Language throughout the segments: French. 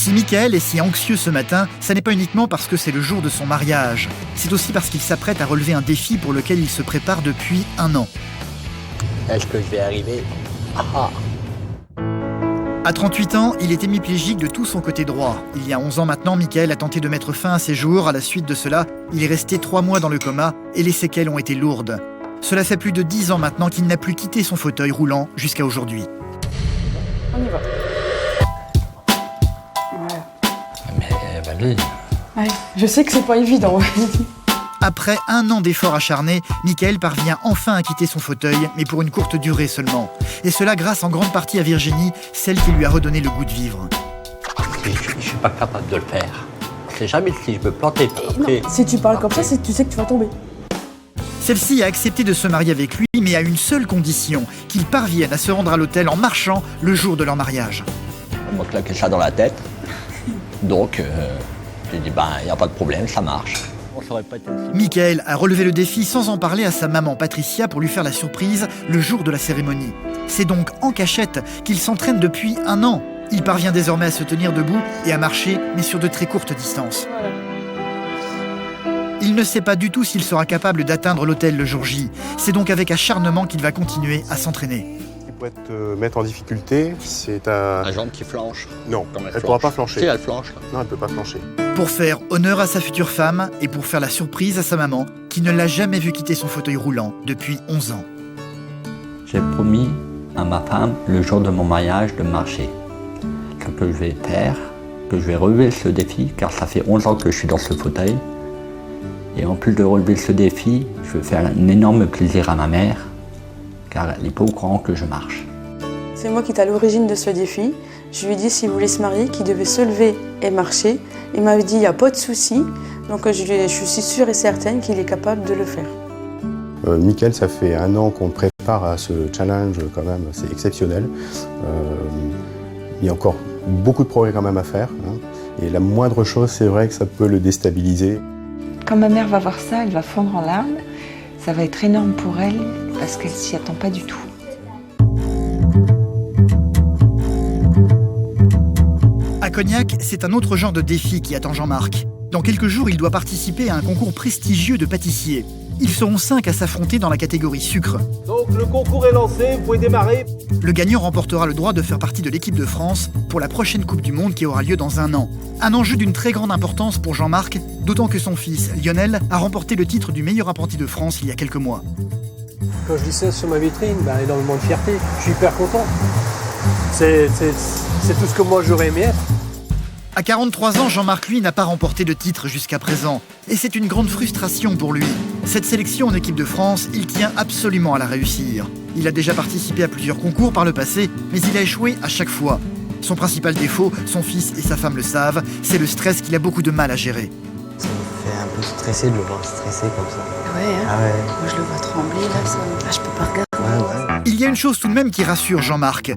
Si Michael est si anxieux ce matin, ça n'est pas uniquement parce que c'est le jour de son mariage. C'est aussi parce qu'il s'apprête à relever un défi pour lequel il se prépare depuis 1 an. Est-ce que je vais arriver ? À 38 ans, il est hémiplégique de tout son côté droit. Il y a 11 ans maintenant, Michael a tenté de mettre fin à ses jours. À la suite de cela, il est resté 3 mois dans le coma et les séquelles ont été lourdes. Cela fait plus de 10 ans maintenant qu'il n'a plus quitté son fauteuil roulant jusqu'à aujourd'hui. On y va. Mais Valérie... Ouais, je sais que c'est pas évident. Après 1 an d'efforts acharnés, Michael parvient enfin à quitter son fauteuil, mais pour une courte durée seulement. Et cela grâce en grande partie à Virginie, celle qui lui a redonné le goût de vivre. Je suis pas capable de le faire. Je sais jamais si je me planter. Après... Non, si tu parles comme ça, c'est que tu sais que tu vas tomber. Celle-ci a accepté de se marier avec lui, mais à une seule condition, qu'ils parviennent à se rendre à l'hôtel en marchant le jour de leur mariage. On m'a claqué ça dans la tête. Donc, j'ai dit, il n'y a pas de problème, ça marche. Michael a relevé le défi sans en parler à sa maman Patricia pour lui faire la surprise le jour de la cérémonie. C'est donc en cachette qu'il s'entraîne depuis 1 an. Il parvient désormais à se tenir debout et à marcher, mais sur de très courtes distances. Il ne sait pas du tout s'il sera capable d'atteindre l'hôtel le jour J. C'est donc avec acharnement qu'il va continuer à s'entraîner. Ce qui pourrait te mettre en difficulté, c'est La jambe qui flanche. Non, elle ne pourra pas flancher. Si, elle flanche. Non, elle ne peut pas flancher. Pour faire honneur à sa future femme et pour faire la surprise à sa maman, qui ne l'a jamais vu quitter son fauteuil roulant depuis 11 ans. J'ai promis à ma femme, le jour de mon mariage, de marcher. Ce que je vais faire, que je vais relever ce défi, car ça fait 11 ans que je suis dans ce fauteuil. Et en plus de relever ce défi, je vais faire un énorme plaisir à ma mère, car elle n'est pas au courant que je marche. C'est moi qui étais à l'origine de ce défi. Je lui ai dit s'il voulait se marier, qu'il devait se lever et marcher. Il m'avait dit il n'y a pas de souci. Donc je suis sûre et certaine qu'il est capable de le faire. Michael, ça fait 1 an qu'on le prépare à ce challenge quand même, c'est exceptionnel. Il y a encore beaucoup de progrès quand même à faire. Et la moindre chose, c'est vrai que ça peut le déstabiliser. Quand ma mère va voir ça, elle va fondre en larmes. Ça va être énorme pour elle parce qu'elle s'y attend pas du tout. À Cognac, c'est un autre genre de défi qui attend Jean-Marc. Dans quelques jours, il doit participer à un concours prestigieux de pâtissiers. Ils seront 5 à s'affronter dans la catégorie sucre. Donc le concours est lancé, vous pouvez démarrer. Le gagnant remportera le droit de faire partie de l'équipe de France pour la prochaine Coupe du Monde qui aura lieu dans 1 an. Un enjeu d'une très grande importance pour Jean-Marc, d'autant que son fils, Lionel, a remporté le titre du meilleur apprenti de France il y a quelques mois. Quand je dis ça sur ma vitrine, énormément de fierté. Je suis hyper content. C'est tout ce que moi j'aurais aimé être. À 43 ans, Jean-Marc, lui, n'a pas remporté de titre jusqu'à présent. Et c'est une grande frustration pour lui. Cette sélection en équipe de France, il tient absolument à la réussir. Il a déjà participé à plusieurs concours par le passé, mais il a échoué à chaque fois. Son principal défaut, son fils et sa femme le savent, c'est le stress qu'il a beaucoup de mal à gérer. Ça me fait un peu stresser de le voir stressé comme ça. Ouais, hein. Ah ouais. Moi je le vois trembler là, ça... je peux pas regarder. Ouais. Il y a une chose tout de même qui rassure Jean-Marc.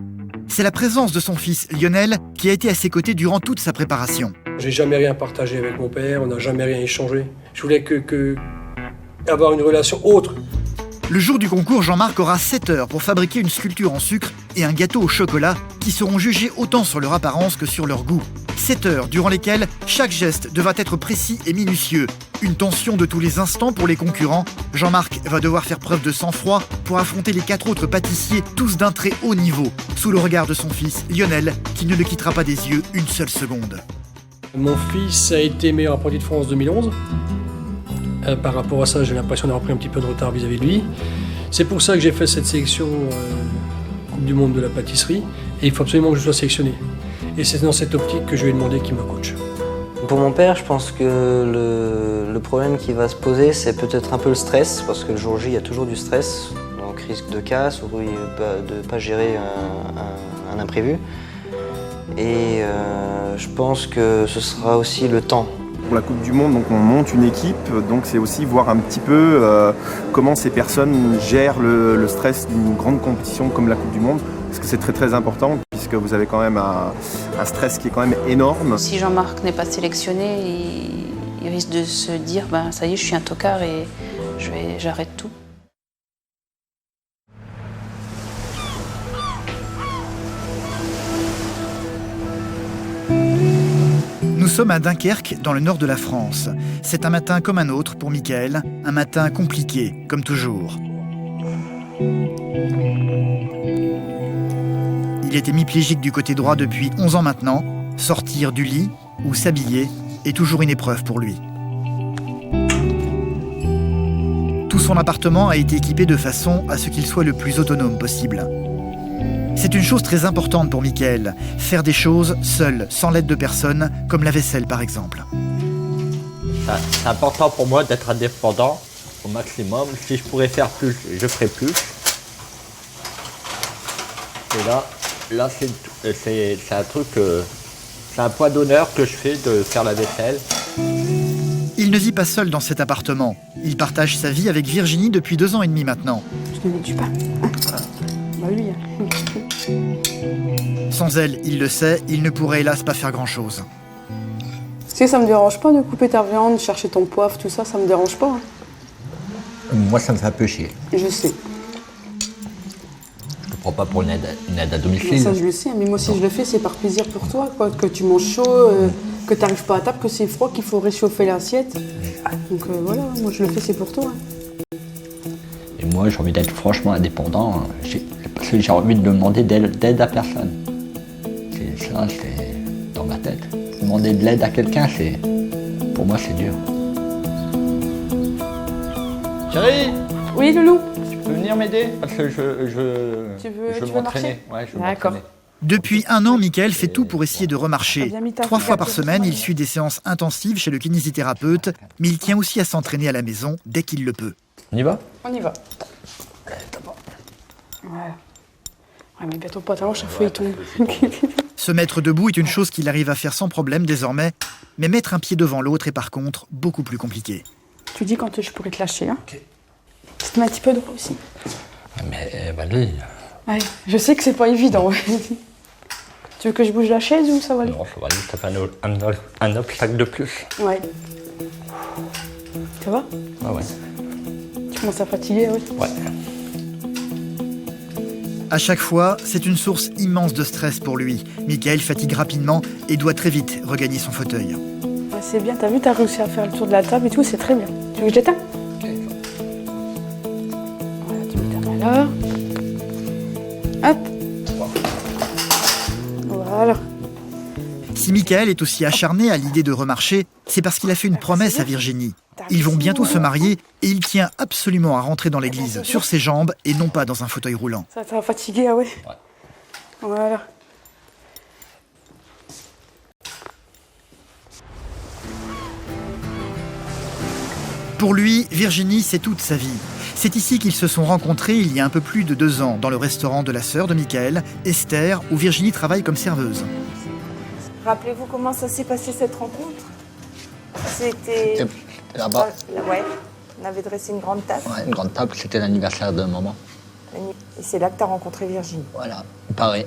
C'est la présence de son fils Lionel qui a été à ses côtés durant toute sa préparation. J'ai jamais rien partagé avec mon père, on n'a jamais rien échangé. Je voulais avoir une relation autre. Le jour du concours, Jean-Marc aura 7 heures pour fabriquer une sculpture en sucre et un gâteau au chocolat qui seront jugés autant sur leur apparence que sur leur goût. 7 heures durant lesquelles chaque geste devra être précis et minutieux. Une tension de tous les instants pour les concurrents. Jean-Marc va devoir faire preuve de sang-froid pour affronter les 4 autres pâtissiers, tous d'un très haut niveau, sous le regard de son fils Lionel, qui ne le quittera pas des yeux une seule seconde. Mon fils a été meilleur apprenti de France 2011. Par rapport à ça, j'ai l'impression d'avoir pris un petit peu de retard vis-à-vis de lui. C'est pour ça que j'ai fait cette sélection Coupe du Monde de la pâtisserie. Et il faut absolument que je sois sélectionné. Et c'est dans cette optique que je lui ai demandé qu'il me coach. Pour mon père, je pense que le problème qui va se poser, c'est peut-être un peu le stress, parce que le jour J, il y a toujours du stress, donc risque de casse ou de ne pas gérer un imprévu. Et je pense que ce sera aussi le temps. Pour la Coupe du Monde, donc on monte une équipe, donc c'est aussi voir un petit peu comment ces personnes gèrent le stress d'une grande compétition comme la Coupe du Monde, parce que c'est très très important, puisque vous avez quand même un stress qui est quand même énorme. Si Jean-Marc n'est pas sélectionné, il risque de se dire ça y est, je suis un tocard et j'arrête tout. sommes à Dunkerque, dans le nord de la France. C'est un matin comme un autre pour Mickaël, un matin compliqué, comme toujours. Il est hémiplégique du côté droit depuis 11 ans maintenant. Sortir du lit ou s'habiller est toujours une épreuve pour lui. Tout son appartement a été équipé de façon à ce qu'il soit le plus autonome possible. C'est une chose très importante pour Mickaël, faire des choses seul, sans l'aide de personne, comme la vaisselle par exemple. C'est important pour moi d'être indépendant au maximum. Si je pourrais faire plus, je ferais plus. Et là c'est un truc, c'est un point d'honneur que je fais de faire la vaisselle. Il ne vit pas seul dans cet appartement. Il partage sa vie avec Virginie depuis 2 ans et demi maintenant. Je te mets du pain. Bah oui. Sans elle, il le sait, il ne pourrait hélas pas faire grand-chose. Tu sais, ça me dérange pas de couper ta viande, chercher ton poivre, tout ça, ça me dérange pas. Hein. Moi, ça me fait un peu chier. Je sais. Je te prends pas pour une aide à domicile. Mais ça, je le sais, mais moi, si je le fais, c'est par plaisir pour toi, quoi. Que tu manges chaud, que tu n'arrives pas à table, que c'est froid, qu'il faut réchauffer l'assiette. Donc voilà, moi, je le fais, c'est pour toi. Hein. Et moi, j'ai envie d'être franchement indépendant, parce que j'ai envie de demander d'aide à personne. Ça, c'est dans ma tête. Demander de l'aide à quelqu'un, pour moi, c'est dur. Chérie, oui, Loulou. tu peux venir m'aider? Parce que je veux m'entraîner. Ouais, je veux D'accord. m'entraîner. Depuis 1 an, Mickaël fait tout pour essayer de remarcher. 3 fois par semaine, il suit des séances intensives chez le kinésithérapeute, mais il tient aussi à s'entraîner à la maison dès qu'il le peut. On y va? On y va. Voilà. Ouais, mais bientôt le pantalon, chaque fois il tombe. Se mettre debout est une chose qu'il arrive à faire sans problème désormais, mais mettre un pied devant l'autre est par contre beaucoup plus compliqué. Tu dis quand je pourrais te lâcher, hein. Okay. Tu te mets un petit peu droit aussi. Mais vas-y. Ouais, je sais que c'est pas évident. Ouais. Tu veux que je bouge la chaise ou ça va aller? Non, ça va aller, ça fait un obstacle de plus. Ouais. Ça va? Ah ouais. Tu commences à fatiguer, oui? Ouais. À chaque fois, c'est une source immense de stress pour lui. Mickaël fatigue rapidement et doit très vite regagner son fauteuil. Ouais, c'est bien, t'as vu, t'as réussi à faire le tour de la table et tout, c'est très bien. Tu veux que je l'éteins? Ok. Voilà, tu mets ta main là. Hop. Voilà. Si Mickaël est aussi acharné à l'idée de remarcher, c'est parce qu'il a fait une promesse à Virginie. Ils vont bientôt se marier et il tient absolument à rentrer dans l'église sur ses jambes et non pas dans un fauteuil roulant. Ça t'a fatigué, ah ouais? Ouais. Voilà. Pour lui, Virginie, c'est toute sa vie. C'est ici qu'ils se sont rencontrés il y a un peu plus de 2 ans, dans le restaurant de la sœur de Mickaël, Esther, où Virginie travaille comme serveuse. Rappelez-vous comment ça s'est passé cette rencontre? C'était là-bas. Ouais, on avait dressé une grande table. Ouais, une grande table, c'était l'anniversaire de maman. Et c'est là que tu as rencontré Virginie. Voilà, pareil.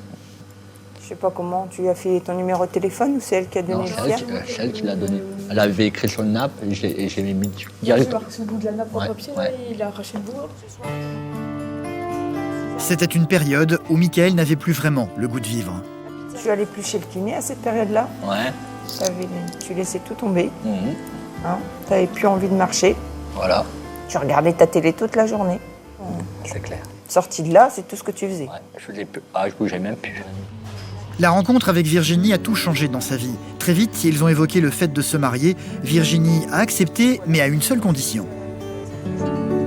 Je sais pas comment, tu lui as fait ton numéro de téléphone ou c'est elle qui a donné le sien? C'est elle qui l'a donné. Elle avait écrit sur une nappe et j'ai mis direct. Il a marqué sur le bout de la nappe en papier, ouais. Il a arraché le bout. C'était une période où Mickaël n'avait plus vraiment le goût de vivre. Tu allais plus chez le kiné à cette période-là? Ouais. Tu laissais tout tomber. Mmh. Tu n'avais plus envie de marcher. Voilà. Tu regardais ta télé toute la journée. C'est clair. Sorti de là, c'est tout ce que tu faisais. Ouais, je bougeais même plus. La rencontre avec Virginie a tout changé dans sa vie. Très vite, ils ont évoqué le fait de se marier. Virginie a accepté, mais à une seule condition.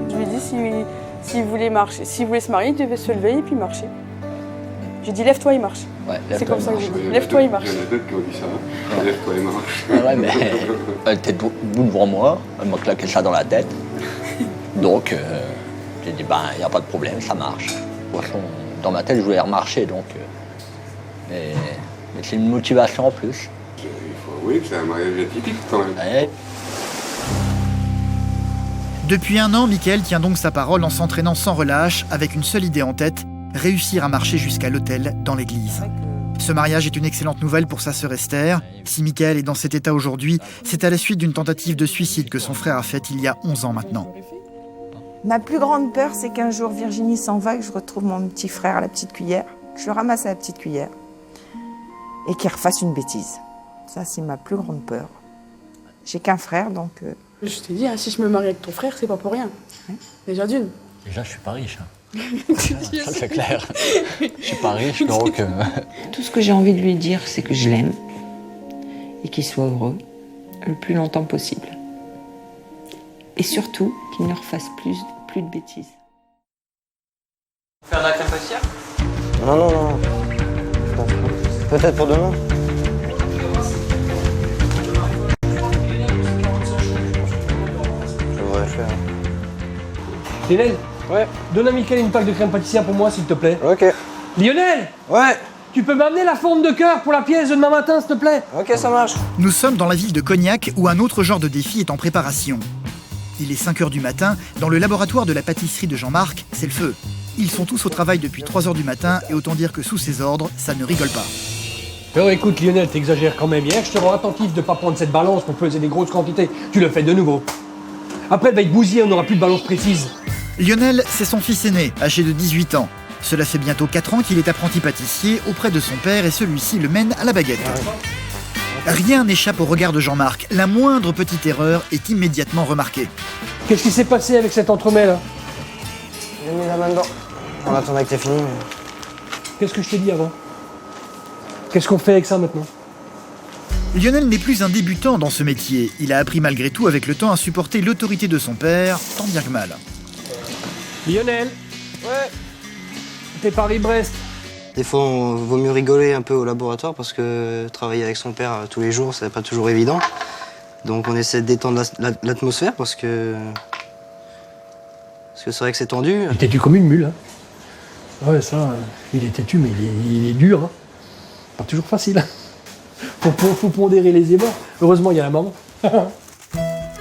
Je lui ai dit s'il voulait marcher, s'il voulait se marier, il devait se lever et puis marcher. J'ai dit lève-toi et marche. Ouais, c'est comme ça que j'ai dit. Lève-toi et marche. Il y en a d'autres qui ont dit ça. Lève-toi et marche. Ouais, mais elle était debout devant moi, elle m'a claqué ça dans la tête. Donc, j'ai dit, il n'y a pas de problème, ça marche. De toute façon, dans ma tête, je voulais remarcher, donc. Mais c'est une motivation en plus. Oui, c'est un mariage atypique quand même. Ouais. Depuis 1 an, Mickaël tient donc sa parole en s'entraînant sans relâche, avec une seule idée en tête, réussir à marcher jusqu'à l'autel dans l'église. Ce mariage est une excellente nouvelle pour sa sœur Esther. Si Mickaël est dans cet état aujourd'hui, c'est à la suite d'une tentative de suicide que son frère a faite il y a 11 ans maintenant. Ma plus grande peur, c'est qu'un jour Virginie s'en va, que je retrouve mon petit frère à la petite cuillère, que je le ramasse à la petite cuillère et qu'il refasse une bêtise. Ça, c'est ma plus grande peur. J'ai qu'un frère, donc... Je t'ai dit, hein, si je me marie avec ton frère, c'est pas pour rien. Ouais. Déjà d'une. Déjà, je suis pas riche. Ça, c'est clair. Je suis pas riche, donc... Tout ce que j'ai envie de lui dire, c'est que je l'aime et qu'il soit heureux le plus longtemps possible. Et surtout, qu'il ne refasse plus de bêtises. Faire de la crème pâtissière ? Non. Peut-être pour demain. Je devrais faire. Lionel, Ouais. donne à Mickaël une plaque de crème pâtissière pour moi, s'il te plaît. Ok. Lionel, Ouais. tu peux m'amener la forme de cœur pour la pièce de demain matin, s'il te plaît? Ok, ça marche. Nous sommes dans la ville de Cognac où un autre genre de défi est en préparation. Il est 5 h du matin, dans le laboratoire de la pâtisserie de Jean-Marc, c'est le feu. Ils sont tous au travail depuis 3 h du matin et autant dire que sous ses ordres, ça ne rigole pas. Alors écoute Lionel, t'exagères quand même. Hier, je te rends attentif de pas prendre cette balance pour peser des grosses quantités. Tu le fais de nouveau. Après, elle va être bousillée, on n'aura plus de balance précise. Lionel, c'est son fils aîné, âgé de 18 ans. Cela fait bientôt 4 ans qu'il est apprenti pâtissier auprès de son père et celui-ci le mène à la baguette. Rien n'échappe au regard de Jean-Marc. La moindre petite erreur est immédiatement remarquée. Qu'est-ce qui s'est passé avec cet entremets là? J'ai mis la main dedans. On attendait que t'aies fini. Qu'est-ce que je t'ai dit avant? Qu'est-ce qu'on fait avec ça maintenant? Lionel n'est plus un débutant dans ce métier. Il a appris malgré tout avec le temps à supporter l'autorité de son père, tant bien que mal. Lionel? Ouais. T'es Paris-Brest. Des fois, on vaut mieux rigoler un peu au laboratoire parce que travailler avec son père tous les jours, c'est pas toujours évident. Donc on essaie de détendre l'atmosphère parce que c'est vrai que c'est tendu. Il est têtu comme une mule. Hein. Ouais, ça, il est têtu, mais il est dur. Hein. Pas toujours facile. Faut pondérer les ébats. Heureusement, il y a la maman.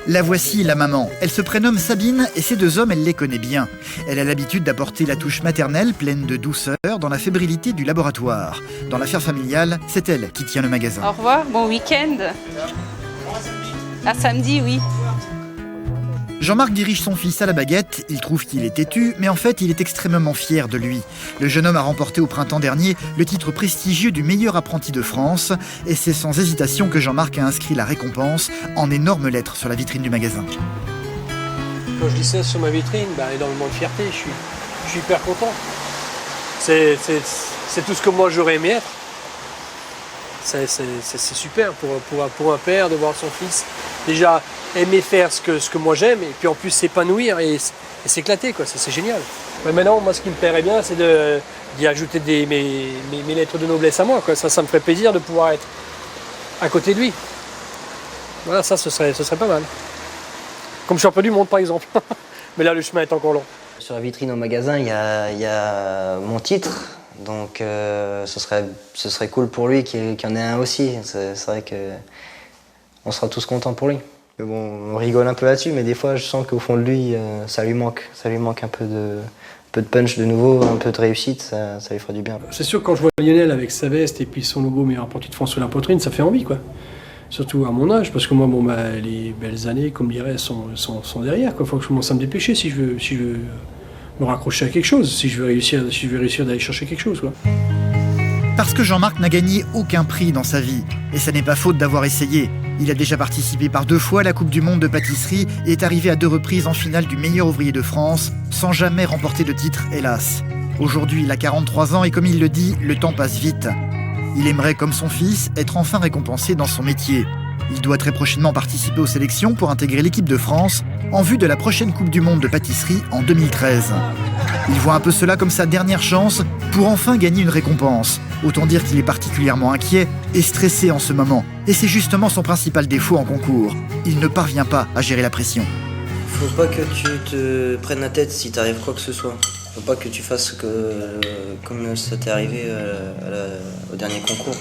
La voici, la maman. Elle se prénomme Sabine et ces deux hommes, elle les connaît bien. Elle a l'habitude d'apporter la touche maternelle pleine de douceur dans la fébrilité du laboratoire. Dans l'affaire familiale, c'est elle qui tient le magasin. Au revoir, bon week-end. À samedi, oui. Jean-Marc dirige son fils à la baguette, il trouve qu'il est têtu, mais en fait il est extrêmement fier de lui. Le jeune homme a remporté au printemps dernier le titre prestigieux du meilleur apprenti de France, et c'est sans hésitation que Jean-Marc a inscrit la récompense en énormes lettres sur la vitrine du magasin. Quand je dis ça sur ma vitrine, énormément de fierté, je suis hyper content. C'est tout ce que moi j'aurais aimé être. C'est super pour un père de voir son fils déjà aimer faire ce que moi j'aime et puis en plus s'épanouir et s'éclater, quoi. C'est génial. Mais maintenant, moi ce qui me plairait bien, c'est d'y ajouter mes lettres de noblesse à moi, quoi. Ça me ferait plaisir de pouvoir être à côté de lui. Voilà, ça ce serait pas mal. Comme champion du monde par exemple. Mais là le chemin est encore long. Sur la vitrine au magasin, il y a mon titre. Donc ce serait cool pour lui qu'il y en ait un aussi. C'est vrai qu'on sera tous contents pour lui. Mais bon, on rigole un peu là-dessus, mais des fois je sens qu'au fond de lui, ça lui manque un peu de punch de nouveau, un peu de réussite, ça lui fera du bien. C'est sûr que quand je vois Lionel avec sa veste et puis son logo meilleur apprenti de France sur la poitrine, ça fait envie, quoi. Surtout à mon âge, parce que moi, les belles années, comme dirait, sont derrière, quoi. Faut que je commence à me dépêcher si je veux me raccrocher à quelque chose, si je veux réussir d'aller chercher quelque chose, quoi. Parce que Jean-Marc n'a gagné aucun prix dans sa vie. Et ça n'est pas faute d'avoir essayé. Il a déjà participé par 2 fois à la Coupe du Monde de pâtisserie et est arrivé à 2 reprises en finale du meilleur ouvrier de France, sans jamais remporter de titre, hélas. Aujourd'hui, il a 43 ans et comme il le dit, le temps passe vite. Il aimerait, comme son fils, être enfin récompensé dans son métier. Il doit très prochainement participer aux sélections pour intégrer l'équipe de France en vue de la prochaine Coupe du Monde de pâtisserie en 2013. Il voit un peu cela comme sa dernière chance pour enfin gagner une récompense. Autant dire qu'il est particulièrement inquiet et stressé en ce moment. Et c'est justement son principal défaut en concours. Il ne parvient pas à gérer la pression. Faut pas que tu te prennes la tête si t'arrive quoi que ce soit. Faut pas que tu fasses comme ça t'est arrivé au dernier concours,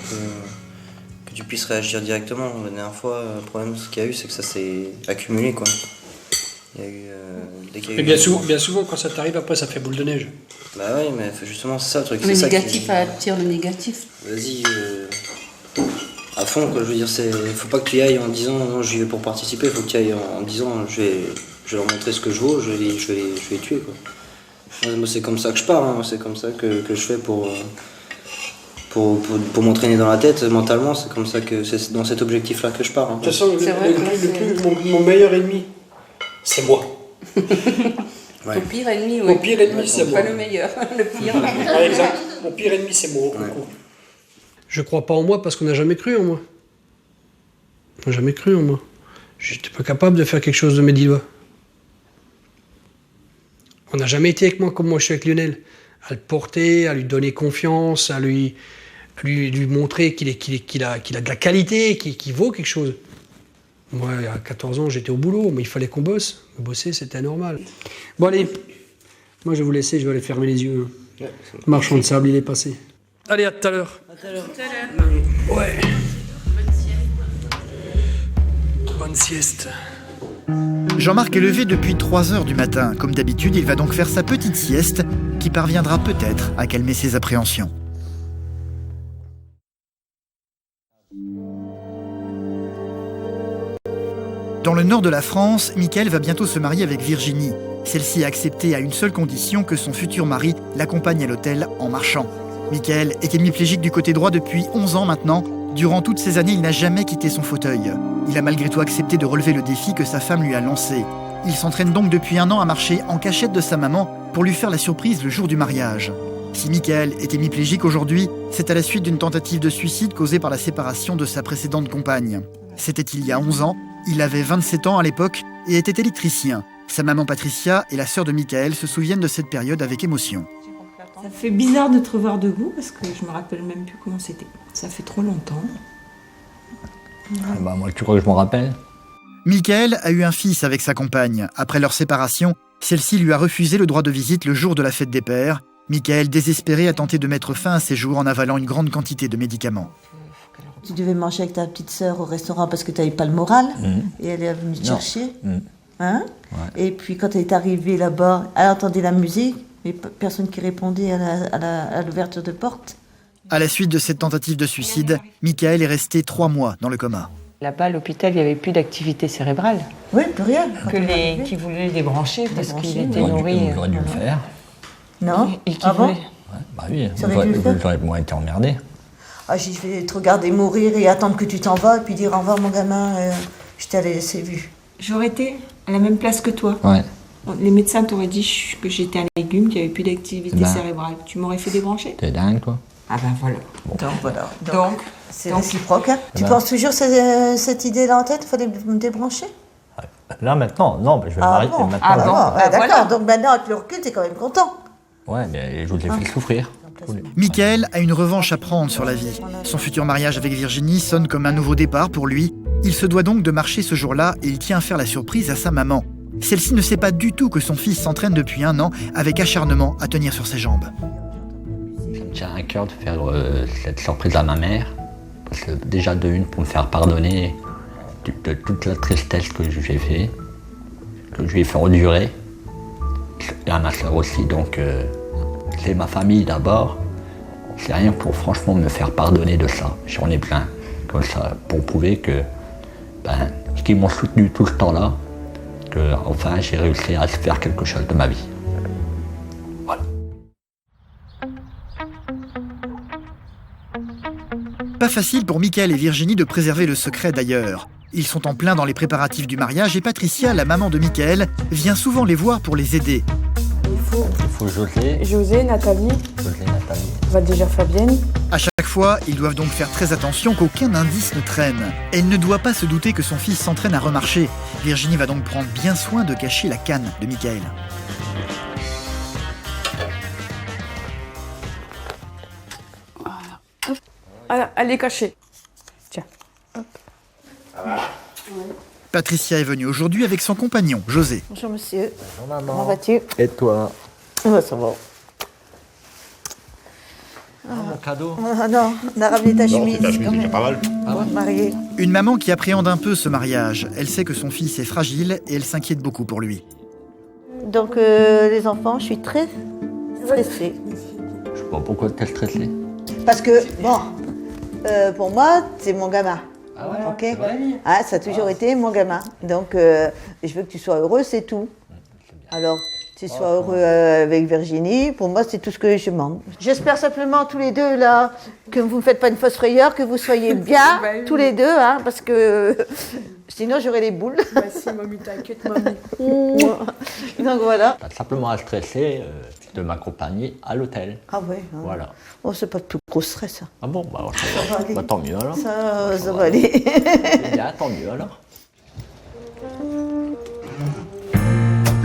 que tu puisses réagir directement. La dernière fois, le problème ce qu'il y a eu, c'est que ça s'est accumulé, quoi. Il y a eu, dès qu'il y a eu bien souvent, quand ça t'arrive, après, ça fait boule de neige. Bah oui, mais justement, c'est ça le truc. Le négatif attire le négatif. Vas-y, à fond, quoi. Je veux dire, faut pas que tu y ailles en disant non, j'y vais pour participer. Faut que tu y ailles en disant je vais leur montrer ce que je vaux, je vais les tuer, quoi. Moi, c'est comme ça que je pars, hein. C'est comme ça que je fais pour pour m'entraîner dans la tête mentalement. C'est comme ça que c'est dans cet objectif-là que je pars. Hein. De toute façon, mon meilleur ennemi, c'est moi. Ouais. Ton pire ennemi, oui. Mon pire ennemi, c'est moi. Pas le meilleur, le pire. Ouais, exact. Mon pire ennemi, c'est moi. Ouais. Je crois pas en moi parce qu'on n'a jamais cru en moi. On n'a jamais cru en moi. J'étais pas capable de faire quelque chose de mes 10 doigts. On n'a jamais été avec moi comme moi je suis avec Lionel. À le porter, à lui donner confiance, à lui montrer qu'il a de la qualité, qu'il vaut quelque chose. Moi, à 14 ans, j'étais au boulot, mais il fallait qu'on bosse. Bosser, c'était normal. Bon, allez. Moi, je vais vous laisser, je vais aller fermer les yeux. Ouais. Marchand de sable, il est passé. Allez, à tout à l'heure. À tout à l'heure. Ouais. Bonne sieste. Jean-Marc est levé depuis 3 heures du matin. Comme d'habitude, il va donc faire sa petite sieste qui parviendra peut-être à calmer ses appréhensions. Dans le nord de la France, Mickaël va bientôt se marier avec Virginie. Celle-ci a accepté à une seule condition, que son futur mari l'accompagne à l'hôtel en marchant. Mickaël est hémiplégique du côté droit depuis 11 ans maintenant. Durant toutes ces années, il n'a jamais quitté son fauteuil. Il a malgré tout accepté de relever le défi que sa femme lui a lancé. Il s'entraîne donc depuis 1 an à marcher en cachette de sa maman pour lui faire la surprise le jour du mariage. Si Mickaël est hémiplégique aujourd'hui, c'est à la suite d'une tentative de suicide causée par la séparation de sa précédente compagne. C'était il y a 11 ans, il avait 27 ans à l'époque et était électricien. Sa maman Patricia et la sœur de Mickaël se souviennent de cette période avec émotion. Ça fait bizarre de te revoir debout parce que je me rappelle même plus comment c'était. Ça fait trop longtemps. Moi, tu crois que je m'en rappelle? Mickaël a eu un fils avec sa compagne. Après leur séparation, celle-ci lui a refusé le droit de visite le jour de la fête des pères. Mickaël, désespéré, a tenté de mettre fin à ses jours en avalant une grande quantité de médicaments. Tu devais manger avec ta petite sœur au restaurant parce que tu n'avais pas le moral. Et elle est venue te chercher. Hein? Ouais. Et puis quand elle est arrivée là-bas, elle entendait la musique, mais personne qui répondait à l'ouverture de porte. À la suite de cette tentative de suicide, Mickaël est resté 3 mois dans le coma. Là-bas, à l'hôpital, il n'y avait plus d'activité cérébrale. Oui, plus rien. Qui voulaient les débrancher parce qu'il était nourri. J'aurais dû le faire. Non. Et qui voulait... Bah oui, j'aurais moins été emmerdé. Ah, je vais te regarder mourir et attendre que tu t'en vas et puis dire au revoir mon gamin, je t'allais laisser vu. J'aurais été à la même place que toi. Ouais. Les médecins t'auraient dit que j'étais un légume, qu'il n'y avait plus d'activité cérébrale. Tu m'aurais fait débrancher? T'es dingue, toi. Ah ben voilà. Bon. Donc voilà. Donc c'est réciproque. Hein. Tu penses toujours cette idée-là en tête, il fallait me débrancher? Là, maintenant, non, je vais m'arrêter. Bon. D'accord, voilà. Donc maintenant, avec le recul, t'es quand même content. Ouais, mais je vous ai fait souffrir. Mickaël a une revanche à prendre sur la vie. Son futur mariage avec Virginie sonne comme un nouveau départ pour lui. Il se doit donc de marcher ce jour-là et il tient à faire la surprise à sa maman. Celle-ci ne sait pas du tout que son fils s'entraîne depuis 1 an avec acharnement à tenir sur ses jambes. Ça me tient à cœur de faire cette surprise à ma mère. Parce que déjà de une, pour me faire pardonner de toute la tristesse que j'ai fait, que je lui ai fait endurer. Et à ma soeur aussi, donc c'est ma famille d'abord. C'est rien pour franchement me faire pardonner de ça. J'en ai plein, comme ça, pour prouver que qu'ils m'ont soutenu tout ce temps-là, que enfin j'ai réussi à faire quelque chose de ma vie. Voilà. Pas facile pour Mickaël et Virginie de préserver le secret d'ailleurs. Ils sont en plein dans les préparatifs du mariage et Patricia, la maman de Mickaël, vient souvent les voir pour les aider. Il faut José. José, Nathalie. Va déjà Fabienne. À chaque fois, ils doivent donc faire très attention qu'aucun indice ne traîne. Elle ne doit pas se douter que son fils s'entraîne à remarcher. Virginie va donc prendre bien soin de cacher la canne de Mickaël. Voilà. Hop. Voilà, elle est cachée. Tiens. Hop. Patricia est venue aujourd'hui avec son compagnon, José. Bonjour monsieur. Bonjour maman. Comment vas-tu? Et toi? Ça va. Mon cadeau. Non, on a ramené ta chemise. C'est pas mal. Ah ouais? Mariée. Une maman qui appréhende un peu ce mariage. Elle sait que son fils est fragile et elle s'inquiète beaucoup pour lui. Donc les enfants, je suis très stressée. Je sais pas pourquoi t'es stressée. Parce que, bon, pour moi, c'est mon gamin. Ah ouais? Ok. Ah, ça a toujours été mon gamin. Donc, je veux que tu sois heureux, c'est tout. Alors, Qu'ils soient heureux avec Virginie, pour moi, c'est tout ce que je demande. J'espère simplement tous les deux, là, que vous ne faites pas une fausse frayeur, que vous soyez bien, tous les deux, hein, parce que sinon, j'aurai les boules. Si, mamie, t'inquiète, mamie. Donc, voilà. T'as simplement à stresser de m'accompagner à l'hôtel. Ah ouais. Hein. Voilà. Oh, c'est pas de tout gros stress, ça. Ah bon, bah, tant mieux alors. Ça va aller. Bien, tant mieux alors.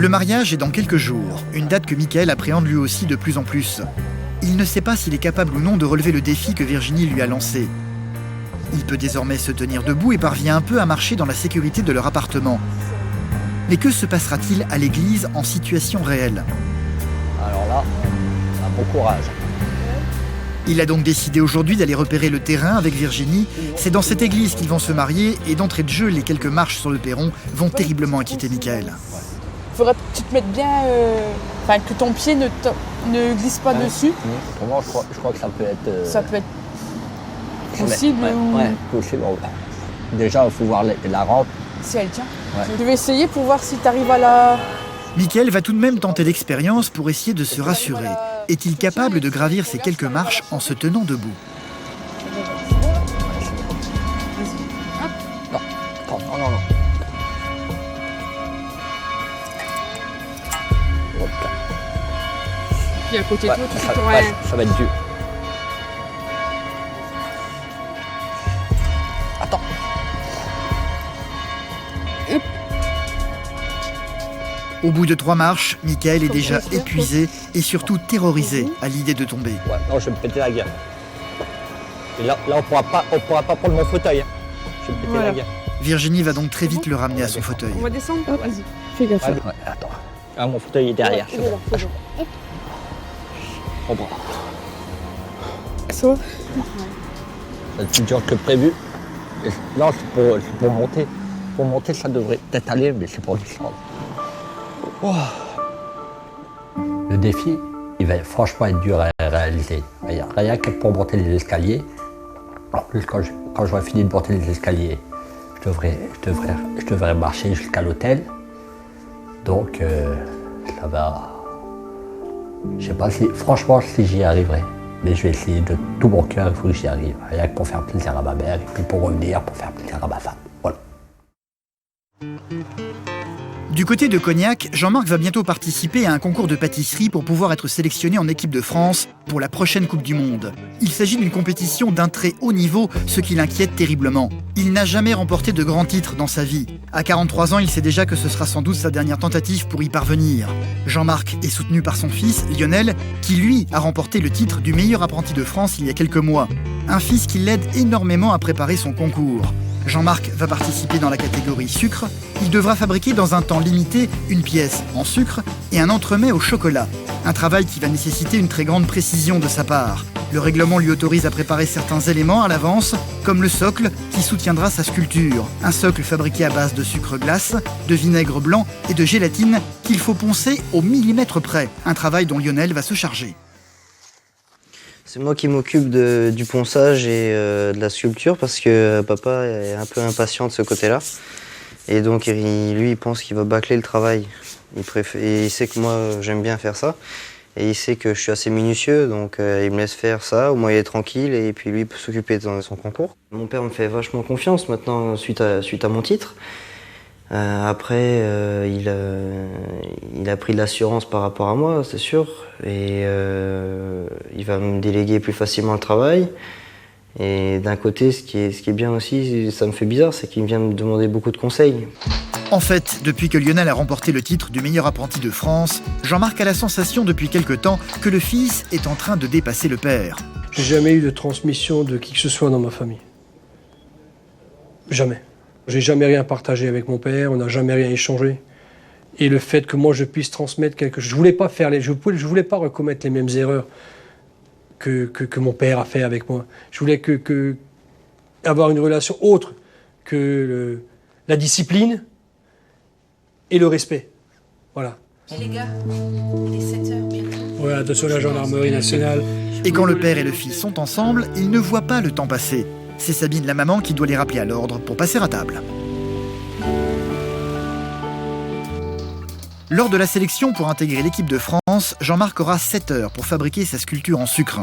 Le mariage est dans quelques jours, une date que Michael appréhende lui aussi de plus en plus. Il ne sait pas s'il est capable ou non de relever le défi que Virginie lui a lancé. Il peut désormais se tenir debout et parvient un peu à marcher dans la sécurité de leur appartement. Mais que se passera-t-il à l'église en situation réelle? Alors là, bon courage. Il a donc décidé aujourd'hui d'aller repérer le terrain avec Virginie. C'est dans cette église qu'ils vont se marier et d'entrée de jeu, les quelques marches sur le perron vont terriblement inquiéter Michael. Faudrait que tu te mettes bien, que ton pied ne glisse pas dessus. Pour moi, je crois que ça peut être... Ça peut être possible ou... Ouais, possible. Déjà, il faut voir la rampe. Si elle tient. Ouais. Je vais essayer pour voir si tu arrives à la... Michael va tout de même tenter l'expérience pour essayer de se rassurer. Est-il capable de gravir ces quelques marches en se tenant debout? Non. Puis à côté de toi, tu fais rien. Ça va être dur. Attends. Au bout de 3 marches, Michael est déjà épuisé et surtout terrorisé à l'idée de tomber. Ouais, non, je vais me péter la gueule. Et là on pourra pas prendre mon fauteuil. Je vais me péter la gueule. Virginie va donc très vite le ramener à son fauteuil. On va descendre. Vas-y, fais gaffe. Ouais, attends. Ah, mon fauteuil est derrière. Au bras. Ça va? C'est plus dur que prévu. Et non, c'est pour monter. Pour monter, ça devrait peut-être aller, mais c'est pour descendre. Oh. Le défi, il va franchement être dur à réaliser. Rien que pour monter les escaliers. En plus, quand j'aurai fini de monter les escaliers, je devrais marcher jusqu'à l'hôtel. Donc, ça va... Je sais pas franchement si j'y arriverai. Mais je vais essayer de tout mon cœur, il faut que j'y arrive. Rien que pour faire plaisir à ma mère et puis pour revenir, pour faire plaisir à ma femme. Voilà. Du côté de Cognac, Jean-Marc va bientôt participer à un concours de pâtisserie pour pouvoir être sélectionné en équipe de France pour la prochaine Coupe du Monde. Il s'agit d'une compétition d'un très haut niveau, ce qui l'inquiète terriblement. Il n'a jamais remporté de grands titres dans sa vie. À 43 ans, il sait déjà que ce sera sans doute sa dernière tentative pour y parvenir. Jean-Marc est soutenu par son fils, Lionel, qui lui a remporté le titre du meilleur apprenti de France il y a quelques mois. Un fils qui l'aide énormément à préparer son concours. Jean-Marc va participer dans la catégorie sucre. Il devra fabriquer dans un temps limité une pièce en sucre et un entremets au chocolat. Un travail qui va nécessiter une très grande précision de sa part. Le règlement lui autorise à préparer certains éléments à l'avance, comme le socle qui soutiendra sa sculpture. Un socle fabriqué à base de sucre glace, de vinaigre blanc et de gélatine qu'il faut poncer au millimètre près. Un travail dont Lionel va se charger. C'est moi qui m'occupe du ponçage et de la sculpture parce que papa est un peu impatient de ce côté-là. Et donc lui, il pense qu'il va bâcler le travail. Il sait que moi, j'aime bien faire ça. Et il sait que je suis assez minutieux, donc il me laisse faire ça, au moins il est tranquille, et puis lui il peut s'occuper de son concours. Mon père me fait vachement confiance maintenant suite à mon titre. Après, il a pris de l'assurance par rapport à moi, c'est sûr, et il va me déléguer plus facilement le travail. Et d'un côté, ce qui est bien aussi, ça me fait bizarre, c'est qu'il vient me demander beaucoup de conseils. En fait, depuis que Lionel a remporté le titre du meilleur apprenti de France, Jean-Marc a la sensation depuis quelque temps que le fils est en train de dépasser le père. J'ai jamais eu de transmission de qui que ce soit dans ma famille. Jamais. J'ai jamais rien partagé avec mon père, on n'a jamais rien échangé. Et le fait que moi je puisse transmettre quelque chose, je voulais pas recommettre les mêmes erreurs que mon père a fait avec moi. Je voulais avoir une relation autre que la discipline et le respect. Voilà. Et les gars, il est 7h bientôt. Ouais, attention à la gendarmerie nationale. Et quand le père et le fils sont ensemble, ils ne voient pas le temps passer. C'est Sabine, la maman, qui doit les rappeler à l'ordre pour passer à table. Lors de la sélection pour intégrer l'équipe de France, Jean-Marc aura 7 heures pour fabriquer sa sculpture en sucre.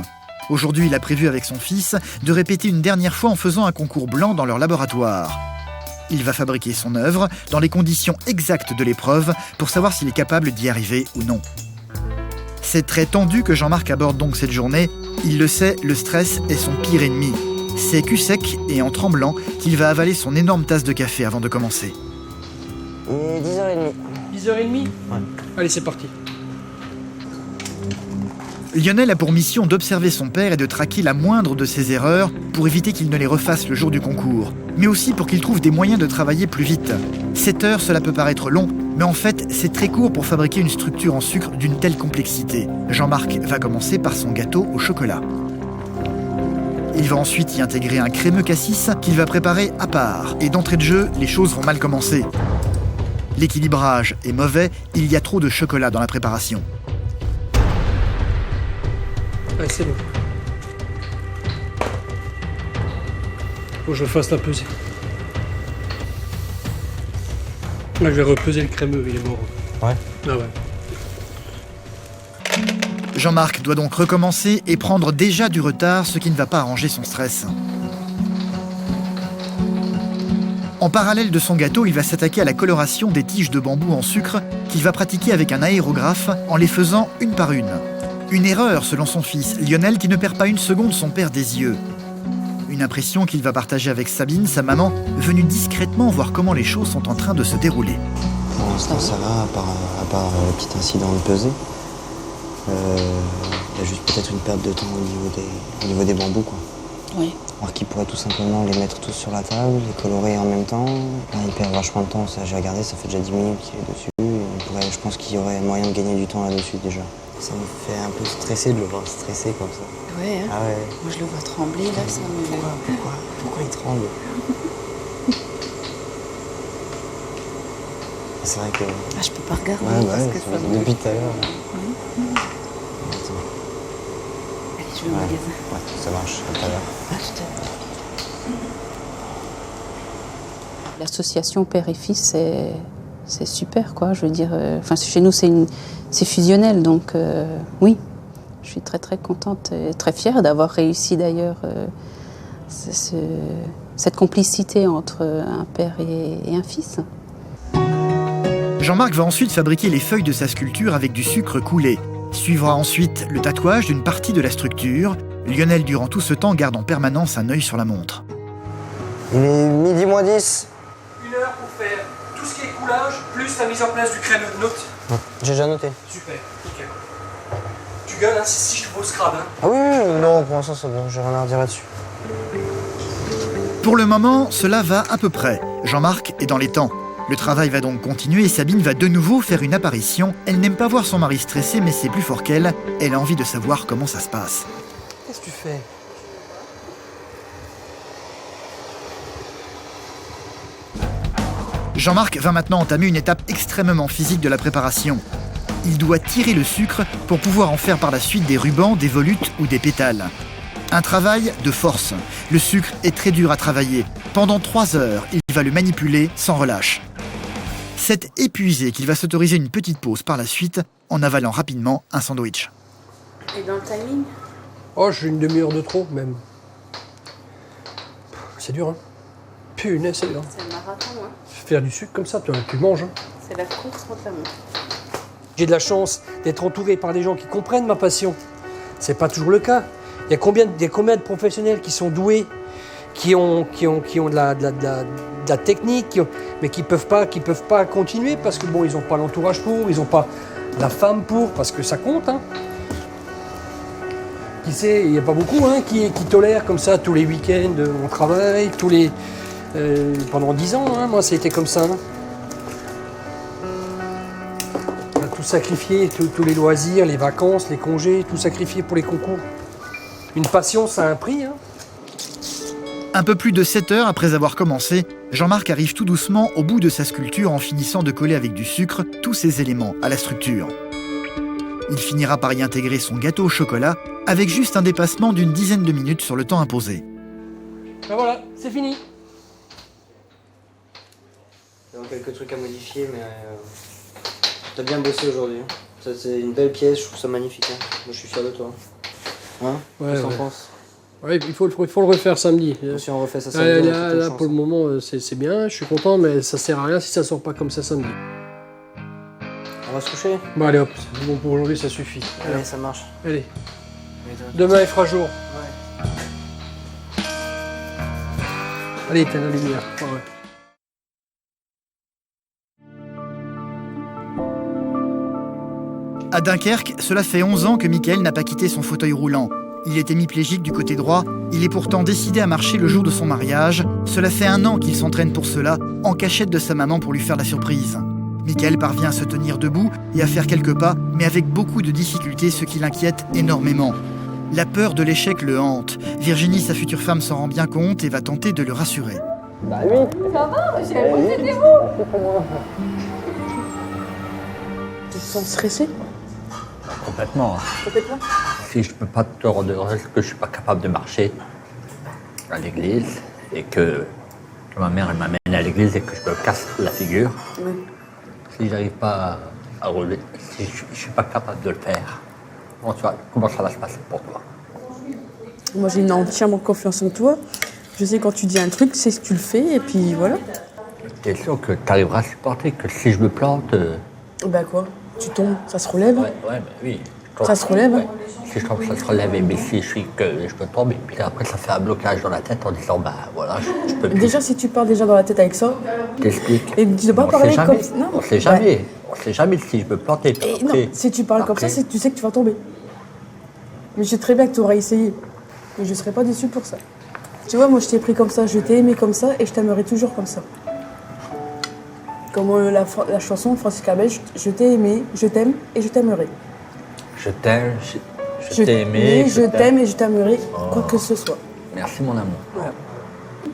Aujourd'hui, il a prévu avec son fils de répéter une dernière fois en faisant un concours blanc dans leur laboratoire. Il va fabriquer son œuvre dans les conditions exactes de l'épreuve pour savoir s'il est capable d'y arriver ou non. C'est très tendu que Jean-Marc aborde donc cette journée. Il le sait, le stress est son pire ennemi. C'est cul sec et en tremblant qu'il va avaler son énorme tasse de café avant de commencer. Et 10h30. 10h30 Ouais. Allez, c'est parti. Lionel a pour mission d'observer son père et de traquer la moindre de ses erreurs pour éviter qu'il ne les refasse le jour du concours, mais aussi pour qu'il trouve des moyens de travailler plus vite. 7 heures, cela peut paraître long, mais en fait, c'est très court pour fabriquer une structure en sucre d'une telle complexité. Jean-Marc va commencer par son gâteau au chocolat. Il va ensuite y intégrer un crémeux cassis qu'il va préparer à part. Et d'entrée de jeu, les choses vont mal commencer. L'équilibrage est mauvais, il y a trop de chocolat dans la préparation. Allez, c'est bon. Faut que je fasse la pesée. Là, je vais repeser le crémeux, il est mort. Ouais. Ah ouais. Jean-Marc doit donc recommencer et prendre déjà du retard, ce qui ne va pas arranger son stress. En parallèle de son gâteau, il va s'attaquer à la coloration des tiges de bambou en sucre qu'il va pratiquer avec un aérographe en les faisant une par une. Une erreur selon son fils, Lionel, qui ne perd pas une seconde son père des yeux. Une impression qu'il va partager avec Sabine, sa maman, venue discrètement voir comment les choses sont en train de se dérouler. Pour l'instant, ça va, à part le petit incident de pesée. Il y a juste peut-être une perte de temps au niveau des bambous, quoi. Oui. Alors qu'ils pourraient tout simplement les mettre tous sur la table, les colorer en même temps. Là, il perd vachement de temps, ça j'ai regardé, ça fait déjà 10 minutes qu'il est dessus. Je pense qu'il y aurait moyen de gagner du temps là-dessus déjà. Ça me fait un peu stresser de le voir stressé comme ça. Ouais, hein. Ah ouais. Moi je le vois trembler là, ça me... Pourquoi il tremble? C'est vrai que... Ah, je peux pas regarder Ouais, parce que ça me... depuis tout à l'heure. Allez, je vais au magasin. Ouais, ça marche, à tout à l'heure. Ah, tout à l'heure. L'association père et fils, c'est super, quoi. Je veux dire, enfin, chez nous, c'est fusionnel, donc oui, je suis très très contente et très fière d'avoir réussi d'ailleurs cette complicité entre un père et un fils. Jean-Marc va ensuite fabriquer les feuilles de sa sculpture avec du sucre coulé. Suivra ensuite le tatouage d'une partie de la structure. Lionel, durant tout ce temps, garde en permanence un œil sur la montre. Il est midi moins 10. 1 heure pour faire tout ce qui est coulage, plus la mise en place du crémeux. Note. J'ai déjà noté. Super, nickel. Tu gueules, hein, si je te pose Scrabble. Hein. Ah oui, non, pour l'instant c'est bon, j'ai rien à redire là-dessus. Pour le moment, cela va à peu près. Jean-Marc est dans les temps. Le travail va donc continuer et Sabine va de nouveau faire une apparition. Elle n'aime pas voir son mari stressé, mais c'est plus fort qu'elle. Elle a envie de savoir comment ça se passe. Qu'est-ce que tu fais? Jean-Marc va maintenant entamer une étape extrêmement physique de la préparation. Il doit tirer le sucre pour pouvoir en faire par la suite des rubans, des volutes ou des pétales. Un travail de force. Le sucre est très dur à travailler. Pendant 3 heures, il va le manipuler sans relâche. C'est épuisé qu'il va s'autoriser une petite pause par la suite en avalant rapidement un sandwich. Et dans le timing? Oh, j'ai une demi-heure de trop, même. C'est dur, hein? Punaise, c'est dur. C'est un marathon, hein? Faire du sucre comme ça, tu manges, hein? C'est la course contre la montre. J'ai de la chance d'être entouré par des gens qui comprennent ma passion. C'est pas toujours le cas. Il y a combien de professionnels qui sont doués, qui ont de la technique, mais qui peuvent pas continuer parce que bon, ils n'ont pas l'entourage pour, ils n'ont pas la femme pour, parce que ça compte, hein. Qui sait, il n'y a pas beaucoup, hein, qui tolèrent comme ça tous les week-ends, on travaille, pendant 10 ans, hein, moi ça a été comme ça. Hein. On a tout sacrifié, tous les loisirs, les vacances, les congés, tout sacrifié pour les concours. Une passion, ça a un prix. Hein. Un peu plus de 7 heures après avoir commencé, Jean-Marc arrive tout doucement au bout de sa sculpture en finissant de coller avec du sucre tous ses éléments à la structure. Il finira par y intégrer son gâteau au chocolat avec juste un dépassement d'une dizaine de minutes sur le temps imposé. Ben voilà, c'est fini. Il y a quelques trucs à modifier, mais T'as bien bossé aujourd'hui. Ça, c'est une belle pièce, je trouve ça magnifique. Hein. Moi, je suis fier de toi. Hein? Ouais, Qu'est-ce que ouais. t'en penses? Ouais, il faut le refaire samedi. Si on refait ça samedi, Là, pour le moment, c'est bien, je suis content, mais ça sert à rien si ça sort pas comme ça samedi. On va se coucher? Bon, allez hop, c'est bon pour aujourd'hui, ça suffit. Allez, ça marche. Allez. Demain, il fera jour. Ouais. Allez, éteins la lumière. Ouais. À Dunkerque, cela fait 11 ans que Mickaël n'a pas quitté son fauteuil roulant. Il est hémiplégique du côté droit, il est pourtant décidé à marcher le jour de son mariage. Cela fait 1 an qu'il s'entraîne pour cela, en cachette de sa maman pour lui faire la surprise. Mickaël parvient à se tenir debout et à faire quelques pas, mais avec beaucoup de difficultés, ce qui l'inquiète énormément. La peur de l'échec le hante. Virginie, sa future femme, s'en rend bien compte et va tenter de le rassurer. Bah oui. Ça va, j'ai posé des mots. Tu te sens stressé? Complètement. Complètement. Si je ne peux pas te redire que je ne suis pas capable de marcher à l'église et que ma mère elle m'amène à l'église et que je me casse la figure, Oui. si j'arrive pas à relever, si je ne suis pas capable de le faire, comment ça va se passer pour toi? Moi, j'ai entièrement confiance en toi. Je sais quand tu dis un truc, c'est ce que tu le fais, et puis voilà. Tu es sûr que tu arriveras à supporter que si je me plante... Bah quoi? Tu tombes, ça se relève? Ouais, bah oui. Ça se relève? Ouais. Si je tombe, ça se relève, mais si je suis que je peux tomber, puis après ça fait un blocage dans la tête en disant bah voilà, je peux plus. Déjà, si tu pars déjà dans la tête avec ça, T'expliques. et tu ne dois pas parler comme ça. On sait jamais. On sait jamais si je peux planter. Et non, si tu parles comme ça, tu sais que tu vas tomber. Mais je sais très bien que tu auras essayé. Mais je ne serais pas déçue pour ça. Tu vois, moi je t'ai pris comme ça, je t'ai aimé comme ça et je t'aimerai toujours comme ça. Comme la chanson Francis Cabrel, je t'ai aimé, je t'aime et je t'aimerai. Je t'aime, je t'ai aimé. Je t'aime et je t'aimerai, quoi que ce soit. Merci mon amour. Voilà.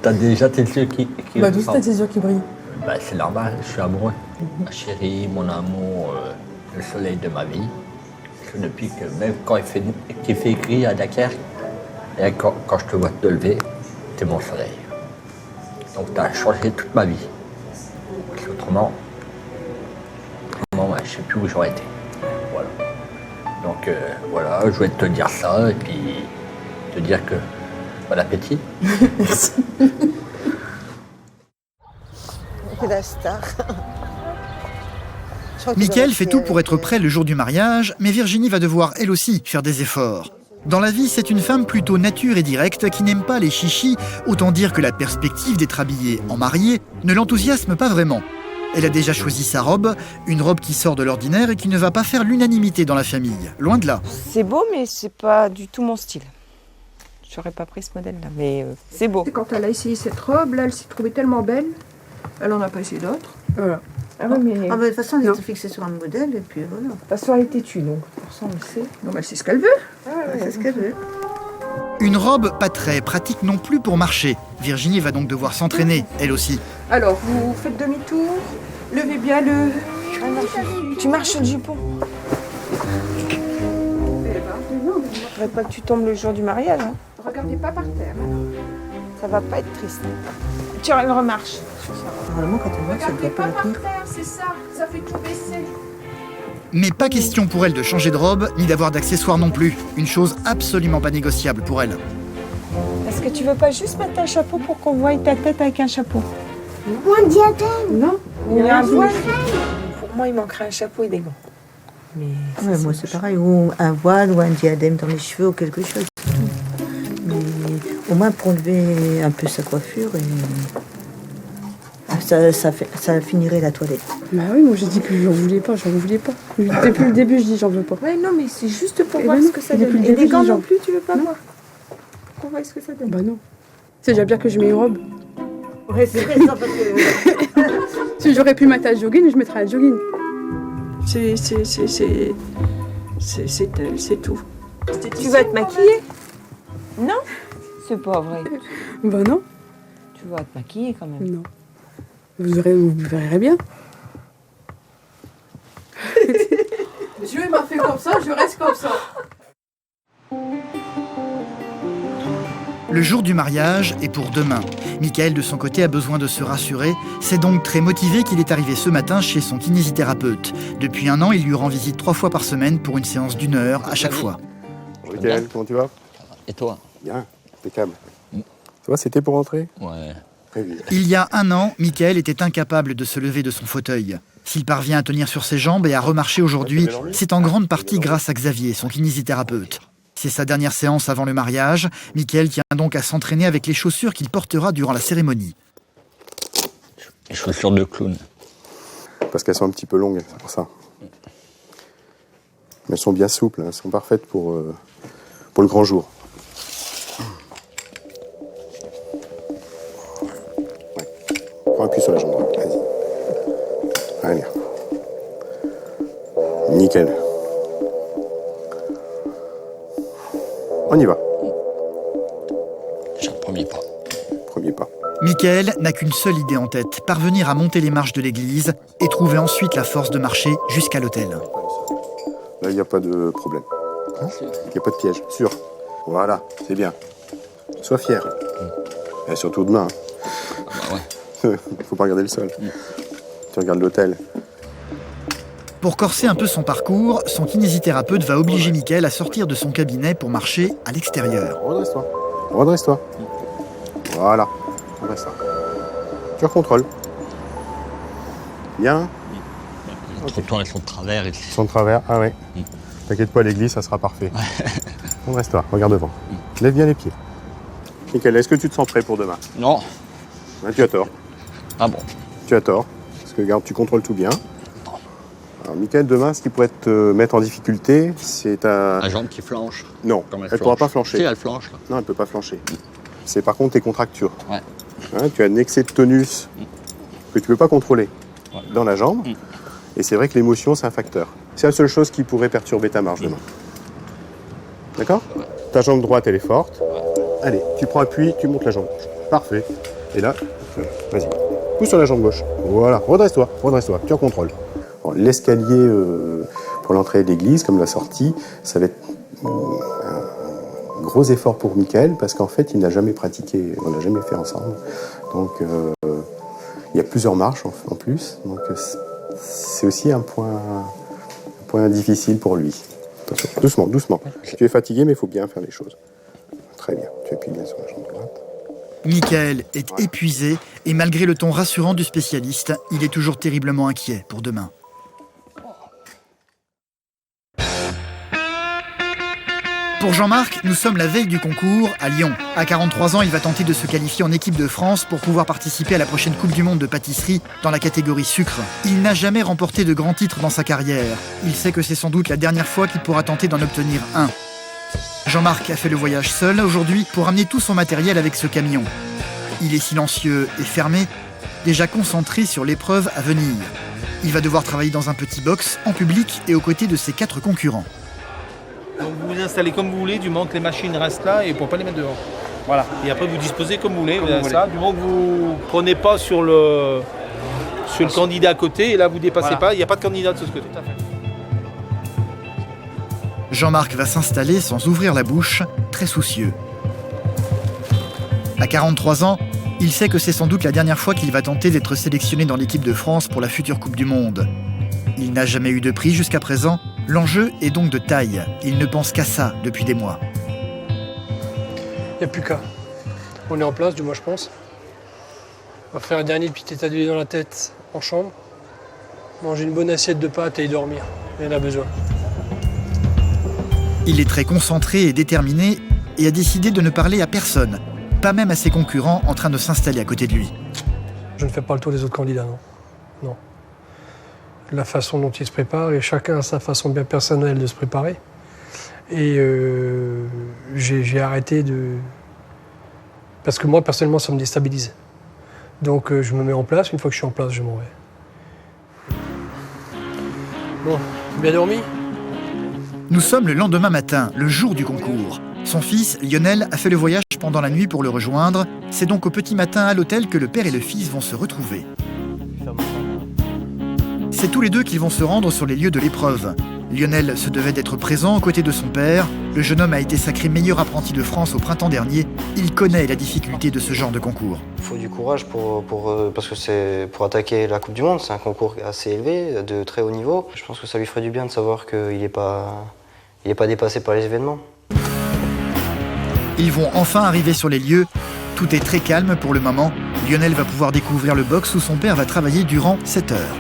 T'as déjà tes yeux qui Bah d'où t'as tes yeux qui brillent? Bah c'est normal, je suis amoureux. Ma chérie, mon amour, le soleil de ma vie. Parce que depuis que même quand il fait gris à Dunkerque, et quand je te vois te lever, t'es mon soleil. Donc t'as changé toute ma vie. Parce qu'autrement, je sais plus où j'aurais été. Voilà. Donc voilà, je voulais te dire ça et puis te dire que bon appétit. Merci. La star. Mickaël fait tout pour être prêt le jour du mariage, mais Virginie va devoir elle aussi faire des efforts. Dans la vie, c'est une femme plutôt nature et directe qui n'aime pas les chichis, autant dire que la perspective d'être habillée en mariée ne l'enthousiasme pas vraiment. Elle a déjà choisi sa robe, une robe qui sort de l'ordinaire et qui ne va pas faire l'unanimité dans la famille, loin de là. C'est beau, mais c'est pas du tout mon style. J'aurais pas pris ce modèle-là, mais c'est beau. Quand elle a essayé cette robe, là, elle s'est trouvée tellement belle. Elle en a pas essayé d'autres. Voilà. Ah ouais, mais... de toute façon, elle était fixée sur un modèle et puis voilà. De toute façon, elle est têtue, donc pour ça, on le sait. Non, mais elle sait ce qu'elle veut. C'est ce qu'elle veut. Une robe pas très pratique non plus pour marcher. Virginie va donc devoir s'entraîner, elle aussi. Alors, vous faites demi-tour, levez bien le... Ah non, tu marches sur le jupon. Faudrait pas que tu tombes le jour du mariage. Hein. Regardez pas par terre. Ça va pas être triste. Tu remarches. Normalement, quand elle marche, elle doit pas la tenir. terre, c'est ça. Ça fait tout baisser. Mais pas question pour elle de changer de robe, ni d'avoir d'accessoires non plus. Une chose absolument pas négociable pour elle. Est-ce que tu veux pas juste mettre un chapeau pour qu'on voie ta tête avec un chapeau? Ou un diadème. Non. Ou un voile. Pour moi, il manquerait un chapeau et des gants. Mais ouais, moi, c'est pareil. Ou un voile ou un diadème dans les cheveux ou quelque chose. Mais au moins pour enlever un peu sa coiffure et... Ça finirait la toilette. Bah oui, moi j'ai dit que j'en voulais pas. Depuis le début, je dis j'en veux pas. Ouais, non, mais c'est juste pour Et voir ben ce non, que ça depuis donne. le Et début, des gants je dis non genre- plus, tu veux pas Non. voir? Pour voir ce que ça donne. Bah non. C'est déjà bien que je mets une robe. Ouais, c'est vrai, ça, parce que... Si j'aurais pu mettre un jogging, je mettrais un jogging. C'est elle, c'est tout. tu vas te maquiller? Non? C'est pas vrai. Bah non. Tu vas te maquiller quand même. Non. Vous verrez bien. Dieu m'a fait comme ça, je reste comme ça. Le jour du mariage est pour demain. Michael, de son côté, a besoin de se rassurer. C'est donc très motivé qu'il est arrivé ce matin chez son kinésithérapeute. Depuis 1 an, il lui rend visite 3 fois par semaine pour une séance d'1 heure à chaque fois. Bonjour Michael, comment tu vas? Et toi? Bien, impeccable. Ça va, c'était pour rentrer? Ouais. Il y a 1 an, Michael était incapable de se lever de son fauteuil. S'il parvient à tenir sur ses jambes et à remarcher aujourd'hui, c'est en grande partie grâce à Xavier, son kinésithérapeute. C'est sa dernière séance avant le mariage. Michael tient donc à s'entraîner avec les chaussures qu'il portera durant la cérémonie. Les chaussures de clown. Parce qu'elles sont un petit peu longues, c'est pour ça. Mais elles sont bien souples, elles sont parfaites pour le grand jour. Ouais. Prends appui sur la jambe droite, vas-y. Allez. Nickel. On y va. Déjà, premier pas. Premier pas. Michael n'a qu'une seule idée en tête, parvenir à monter les marches de l'église et trouver ensuite la force de marcher jusqu'à l'autel. Là, il n'y a pas de problème. Il n'y a pas de piège, sûr. Voilà, c'est bien. Sois fier. Et surtout demain. ouais. Faut pas regarder le sol. Tu regardes l'autel. Pour corser un peu son parcours, son kinésithérapeute va obliger Michael à sortir de son cabinet pour marcher à l'extérieur. Redresse-toi. Redresse-toi. Voilà. Redresse-toi. Tu recontrôles. Bien. Tout le temps, elles sont de travers. Elles sont de travers, ah ouais. T'inquiète pas, l'église, ça sera parfait. Redresse-toi, regarde devant. Lève bien les pieds. Michael, est-ce que tu te sens prêt pour demain? Non. Ouais, tu as tort. Ah bon? Tu as tort. Parce que regarde, tu contrôles tout bien. Alors, Michael, demain, ce qui pourrait te mettre en difficulté, c'est ta... La jambe qui flanche. Non, elle ne pourra pas flancher. Si, elle flanche. Là. Non, elle ne peut pas flancher. C'est par contre tes contractures. Ouais. Hein, tu as un excès de tonus que tu ne peux pas contrôler dans la jambe. Et c'est vrai que l'émotion, c'est un facteur. C'est la seule chose qui pourrait perturber ta marche demain. D'accord? Ta jambe droite, elle est forte. Allez, tu prends appui, tu montes la jambe gauche. Parfait. Et là, vas-y. Pousse sur la jambe gauche. Voilà, redresse-toi, tu en contrôles. Bon, l'escalier pour l'entrée de l'église, comme la sortie, ça va être un gros effort pour Michael, parce qu'en fait, il n'a jamais pratiqué, on n'a jamais fait ensemble. Donc, il y a plusieurs marches en plus. Donc, c'est aussi un point difficile pour lui. Attention, doucement, doucement. Tu es fatigué, mais il faut bien faire les choses. Très bien, tu appuies bien sur la jambe droite. Michael est épuisé et malgré le ton rassurant du spécialiste, il est toujours terriblement inquiet pour demain. Pour Jean-Marc, nous sommes la veille du concours à Lyon. À 43 ans, il va tenter de se qualifier en équipe de France pour pouvoir participer à la prochaine Coupe du Monde de pâtisserie dans la catégorie sucre. Il n'a jamais remporté de grands titres dans sa carrière. Il sait que c'est sans doute la dernière fois qu'il pourra tenter d'en obtenir un. Jean-Marc a fait le voyage seul aujourd'hui pour amener tout son matériel avec ce camion. Il est silencieux et fermé, déjà concentré sur l'épreuve à venir. Il va devoir travailler dans un petit box, en public et aux côtés de ses 4 concurrents. Donc vous vous installez comme vous voulez, du moment que les machines restent là et pour ne pas les mettre dehors. Voilà. Et après vous disposez comme vous voulez. Ça, du moment que vous ne prenez pas sur le candidat à côté, et là vous ne dépassez pas, il n'y a pas de candidat de ce côté. Tout à fait. Jean-Marc va s'installer sans ouvrir la bouche, très soucieux. À 43 ans, il sait que c'est sans doute la dernière fois qu'il va tenter d'être sélectionné dans l'équipe de France pour la future Coupe du Monde. Il n'a jamais eu de prix jusqu'à présent, l'enjeu est donc de taille. Il ne pense qu'à ça depuis des mois. Il n'y a plus qu'à. On est en place, du moins je pense. On va faire un dernier petit état d'huile dans la tête en chambre. Manger une bonne assiette de pâtes et y dormir. Il en a besoin. Il est très concentré et déterminé et a décidé de ne parler à personne, pas même à ses concurrents en train de s'installer à côté de lui. Je ne fais pas le tour des autres candidats, non. La façon dont ils se préparent, et chacun a sa façon bien personnelle de se préparer. Et j'ai arrêté de... Parce que moi, personnellement, ça me déstabilise. Donc je me mets en place, une fois que je suis en place, je m'en vais. Bon, bien dormi ? Nous sommes le lendemain matin, le jour du concours. Son fils, Lionel, a fait le voyage pendant la nuit pour le rejoindre. C'est donc au petit matin à l'hôtel que le père et le fils vont se retrouver. C'est tous les deux qu'ils vont se rendre sur les lieux de l'épreuve. Lionel se devait d'être présent aux côtés de son père. Le jeune homme a été sacré meilleur apprenti de France au printemps dernier. Il connaît la difficulté de ce genre de concours. Il faut du courage parce que c'est pour attaquer la Coupe du Monde. C'est un concours assez élevé, de très haut niveau. Je pense que ça lui ferait du bien de savoir qu'il n'est pas dépassé par les événements. Ils vont enfin arriver sur les lieux. Tout est très calme pour le moment. Lionel va pouvoir découvrir le box où son père va travailler durant 7 heures.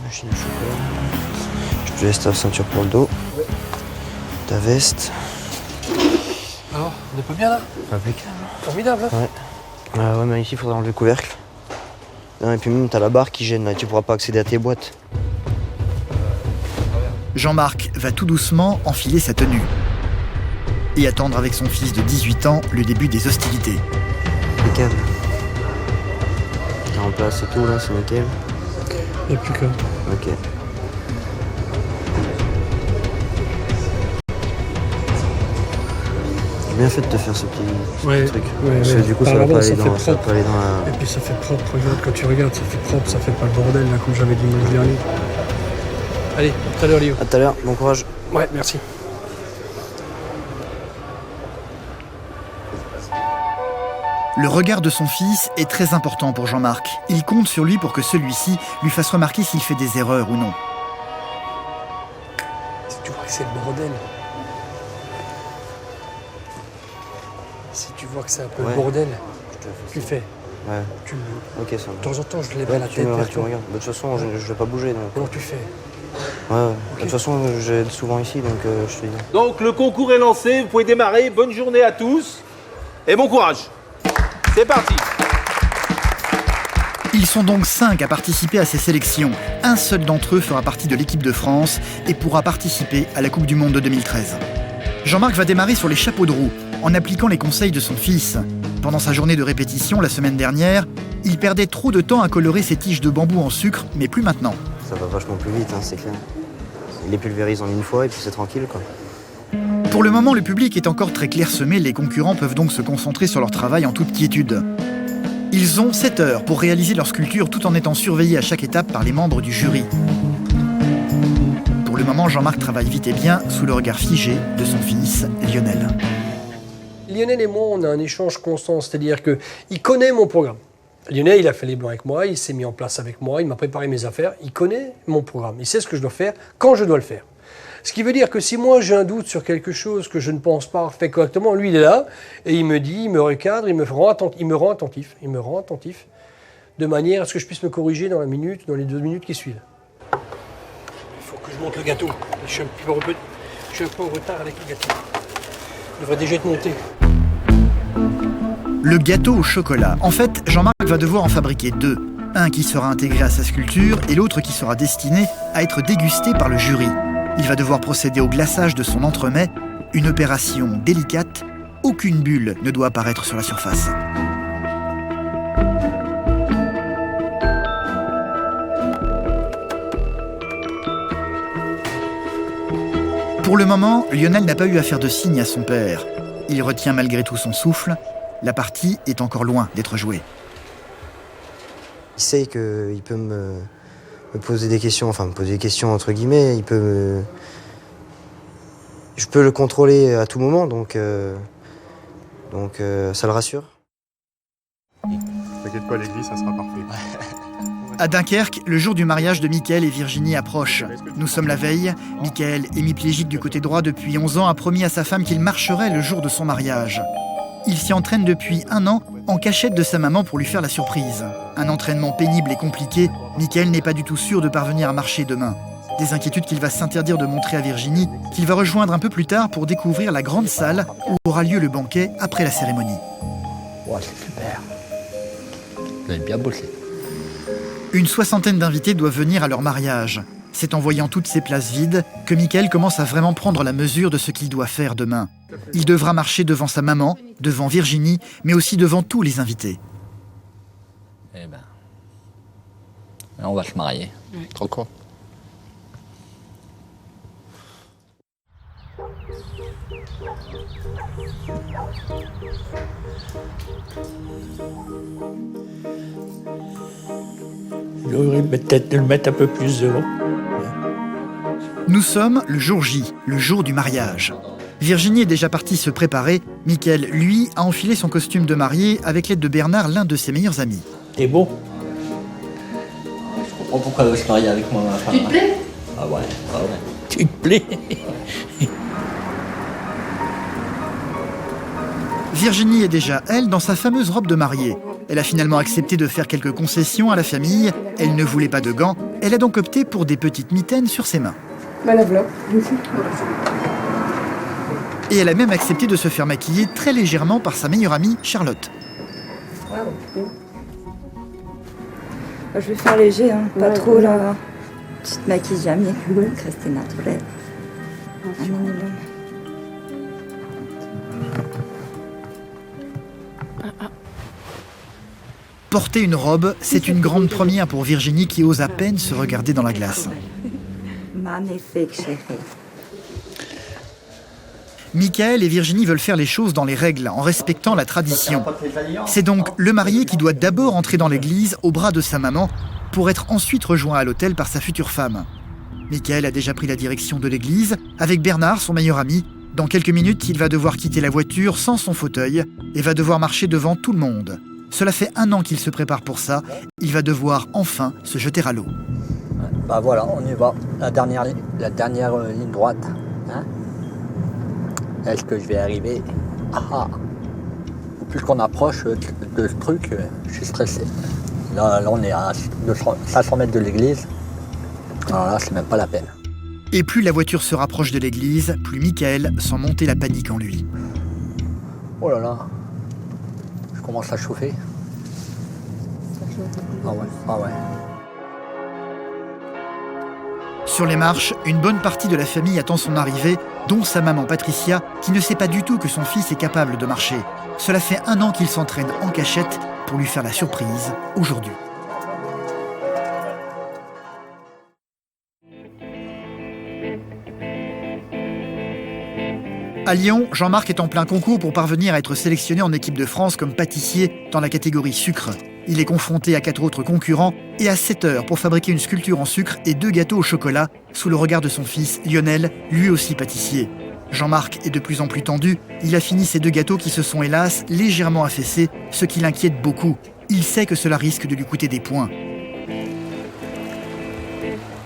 Machine à chocolat. Je te laisse ta ceinture pour le dos. Ta veste. Alors, on n'est pas bien là? Impeccable. Formidable, hein? Ouais. Ouais, mais ici, il faudra enlever le couvercle. Non, et puis même, t'as la barre qui gêne, là, tu pourras pas accéder à tes boîtes. Jean-Marc va tout doucement enfiler sa tenue et attendre avec son fils de 18 ans le début des hostilités. Impeccable. T'es en place et tout, là, c'est nickel. Il n'y a plus qu'un. Ok. J'ai bien fait de te faire ce petit truc. Parce que du coup, ça va pas aller dans la... Et puis ça fait propre, regarde, quand tu regardes, ça fait propre, ça fait pas le bordel, là, comme j'avais dit le dernier. Allez, à tout à l'heure, Léo. À tout à l'heure, bon courage. Ouais, merci. Le regard de son fils est très important pour Jean-Marc. Il compte sur lui pour que celui-ci lui fasse remarquer s'il fait des erreurs ou non. Si tu vois que c'est le bordel. Si tu vois que c'est un peu le bordel, tu le fais. Ouais. Tu me... Ok, ça va. De temps en temps, je lève la tête vers tu toi. regardes. De toute façon, je vais pas bouger. Donc... Comment tu fais? Ouais. Okay. De toute façon, j'aide souvent ici, donc je te dis. Donc le concours est lancé, vous pouvez démarrer. Bonne journée à tous et bon courage. C'est parti. Ils sont donc 5 à participer à ces sélections. Un seul d'entre eux fera partie de l'équipe de France et pourra participer à la Coupe du Monde de 2013. Jean-Marc va démarrer sur les chapeaux de roue, en appliquant les conseils de son fils. Pendant sa journée de répétition la semaine dernière, il perdait trop de temps à colorer ses tiges de bambou en sucre, mais plus maintenant. Ça va vachement plus vite, hein, c'est clair. Il les pulvérise en une fois et puis c'est tranquille, quoi. Pour le moment, le public est encore très clairsemé, les concurrents peuvent donc se concentrer sur leur travail en toute quiétude. Ils ont 7 heures pour réaliser leur sculpture tout en étant surveillés à chaque étape par les membres du jury. Pour le moment, Jean-Marc travaille vite et bien sous le regard figé de son fils, Lionel. Lionel et moi, on a un échange constant, c'est-à-dire qu'il connaît mon programme. Lionel, il a fait les blancs avec moi, il s'est mis en place avec moi, il m'a préparé mes affaires, il connaît mon programme, il sait ce que je dois faire, quand je dois le faire. Ce qui veut dire que si moi j'ai un doute sur quelque chose que je ne pense pas faire correctement, lui il est là et il me dit, il me recadre, il me rend attentif, de manière à ce que je puisse me corriger dans la minute, dans les 2 minutes qui suivent. Il faut que je monte le gâteau. Je suis un peu en retard avec le gâteau. Il devrait déjà être monté. Le gâteau au chocolat. En fait, Jean-Marc va devoir en fabriquer 2. Un qui sera intégré à sa sculpture et l'autre qui sera destiné à être dégusté par le jury. Il va devoir procéder au glaçage de son entremets, une opération délicate. Aucune bulle ne doit apparaître sur la surface. Pour le moment, Lionel n'a pas eu à faire de signe à son père. Il retient malgré tout son souffle. La partie est encore loin d'être jouée. Il sait qu'il peut me poser des questions, enfin me poser des questions entre guillemets, je peux le contrôler à tout moment, donc ça le rassure. T'inquiète pas, l'église, ça sera parfait. À Dunkerque, le jour du mariage de Mickaël et Virginie approche. Nous sommes la veille. Mickaël, hémiplégique du côté droit depuis 11 ans, a promis à sa femme qu'il marcherait le jour de son mariage. Il s'y entraîne depuis 1 an en cachette de sa maman pour lui faire la surprise. Un entraînement pénible et compliqué, Mickaël n'est pas du tout sûr de parvenir à marcher demain. Des inquiétudes qu'il va s'interdire de montrer à Virginie, qu'il va rejoindre un peu plus tard pour découvrir la grande salle où aura lieu le banquet après la cérémonie. Ouais, c'est super. Vous avez bien bossé. Une 60aine d'invités doivent venir à leur mariage. C'est en voyant toutes ces places vides que Mickaël commence à vraiment prendre la mesure de ce qu'il doit faire demain. Il devra marcher devant sa maman, devant Virginie, mais aussi devant tous les invités. Eh ben, on va se marier. Trop con. Il aurait peut-être de le mettre un peu plus devant. Nous sommes le jour J, le jour du mariage. Virginie est déjà partie se préparer. Mickaël, lui, a enfilé son costume de mariée avec l'aide de Bernard, l'un de ses meilleurs amis. T'es beau. Je comprends pourquoi elle veut se marier avec moi, ma femme. Tu te plais? Ah ouais, ah ouais. Tu te plais? Virginie est déjà, elle, dans sa fameuse robe de mariée. Elle a finalement accepté de faire quelques concessions à la famille. Elle ne voulait pas de gants. Elle a donc opté pour des petites mitaines sur ses mains. Et elle a même accepté de se faire maquiller très légèrement par sa meilleure amie, Charlotte. Je vais faire léger, hein. Pas trop là. Tu te maquilles jamais, rester naturel. Un minimum. Porter une robe, c'est une grande première pour Virginie qui ose à peine se regarder dans la glace. Magnifique, chérie. Mickaël et Virginie veulent faire les choses dans les règles, en respectant la tradition. C'est donc le marié qui doit d'abord entrer dans l'église au bras de sa maman pour être ensuite rejoint à l'hôtel par sa future femme. Mickaël a déjà pris la direction de l'église avec Bernard, son meilleur ami. Dans quelques minutes, il va devoir quitter la voiture sans son fauteuil et va devoir marcher devant tout le monde. Cela fait 1 an qu'il se prépare pour ça. Il va devoir enfin se jeter à l'eau. Bah voilà, on y va. La dernière ligne droite. Hein? Est-ce que je vais arriver? Ah. Au plus qu'on approche de ce truc, je suis stressé. Là on est à 500 mètres de l'église. Alors là, c'est même pas la peine. Et plus la voiture se rapproche de l'église, plus Mickaël sent monter la panique en lui. Oh là là. Je commence à chauffer. Ah ouais, ah ouais. Sur les marches, une bonne partie de la famille attend son arrivée, dont sa maman Patricia, qui ne sait pas du tout que son fils est capable de marcher. Cela fait 1 an qu'il s'entraîne en cachette pour lui faire la surprise aujourd'hui. À Lyon, Jean-Marc est en plein concours pour parvenir à être sélectionné en équipe de France comme pâtissier dans la catégorie sucre. Il est confronté à 4 autres concurrents et a 7 heures pour fabriquer une sculpture en sucre et 2 gâteaux au chocolat sous le regard de son fils Lionel, lui aussi pâtissier. Jean-Marc est de plus en plus tendu. Il a fini ces 2 gâteaux qui se sont hélas légèrement affaissés, ce qui l'inquiète beaucoup. Il sait que cela risque de lui coûter des points.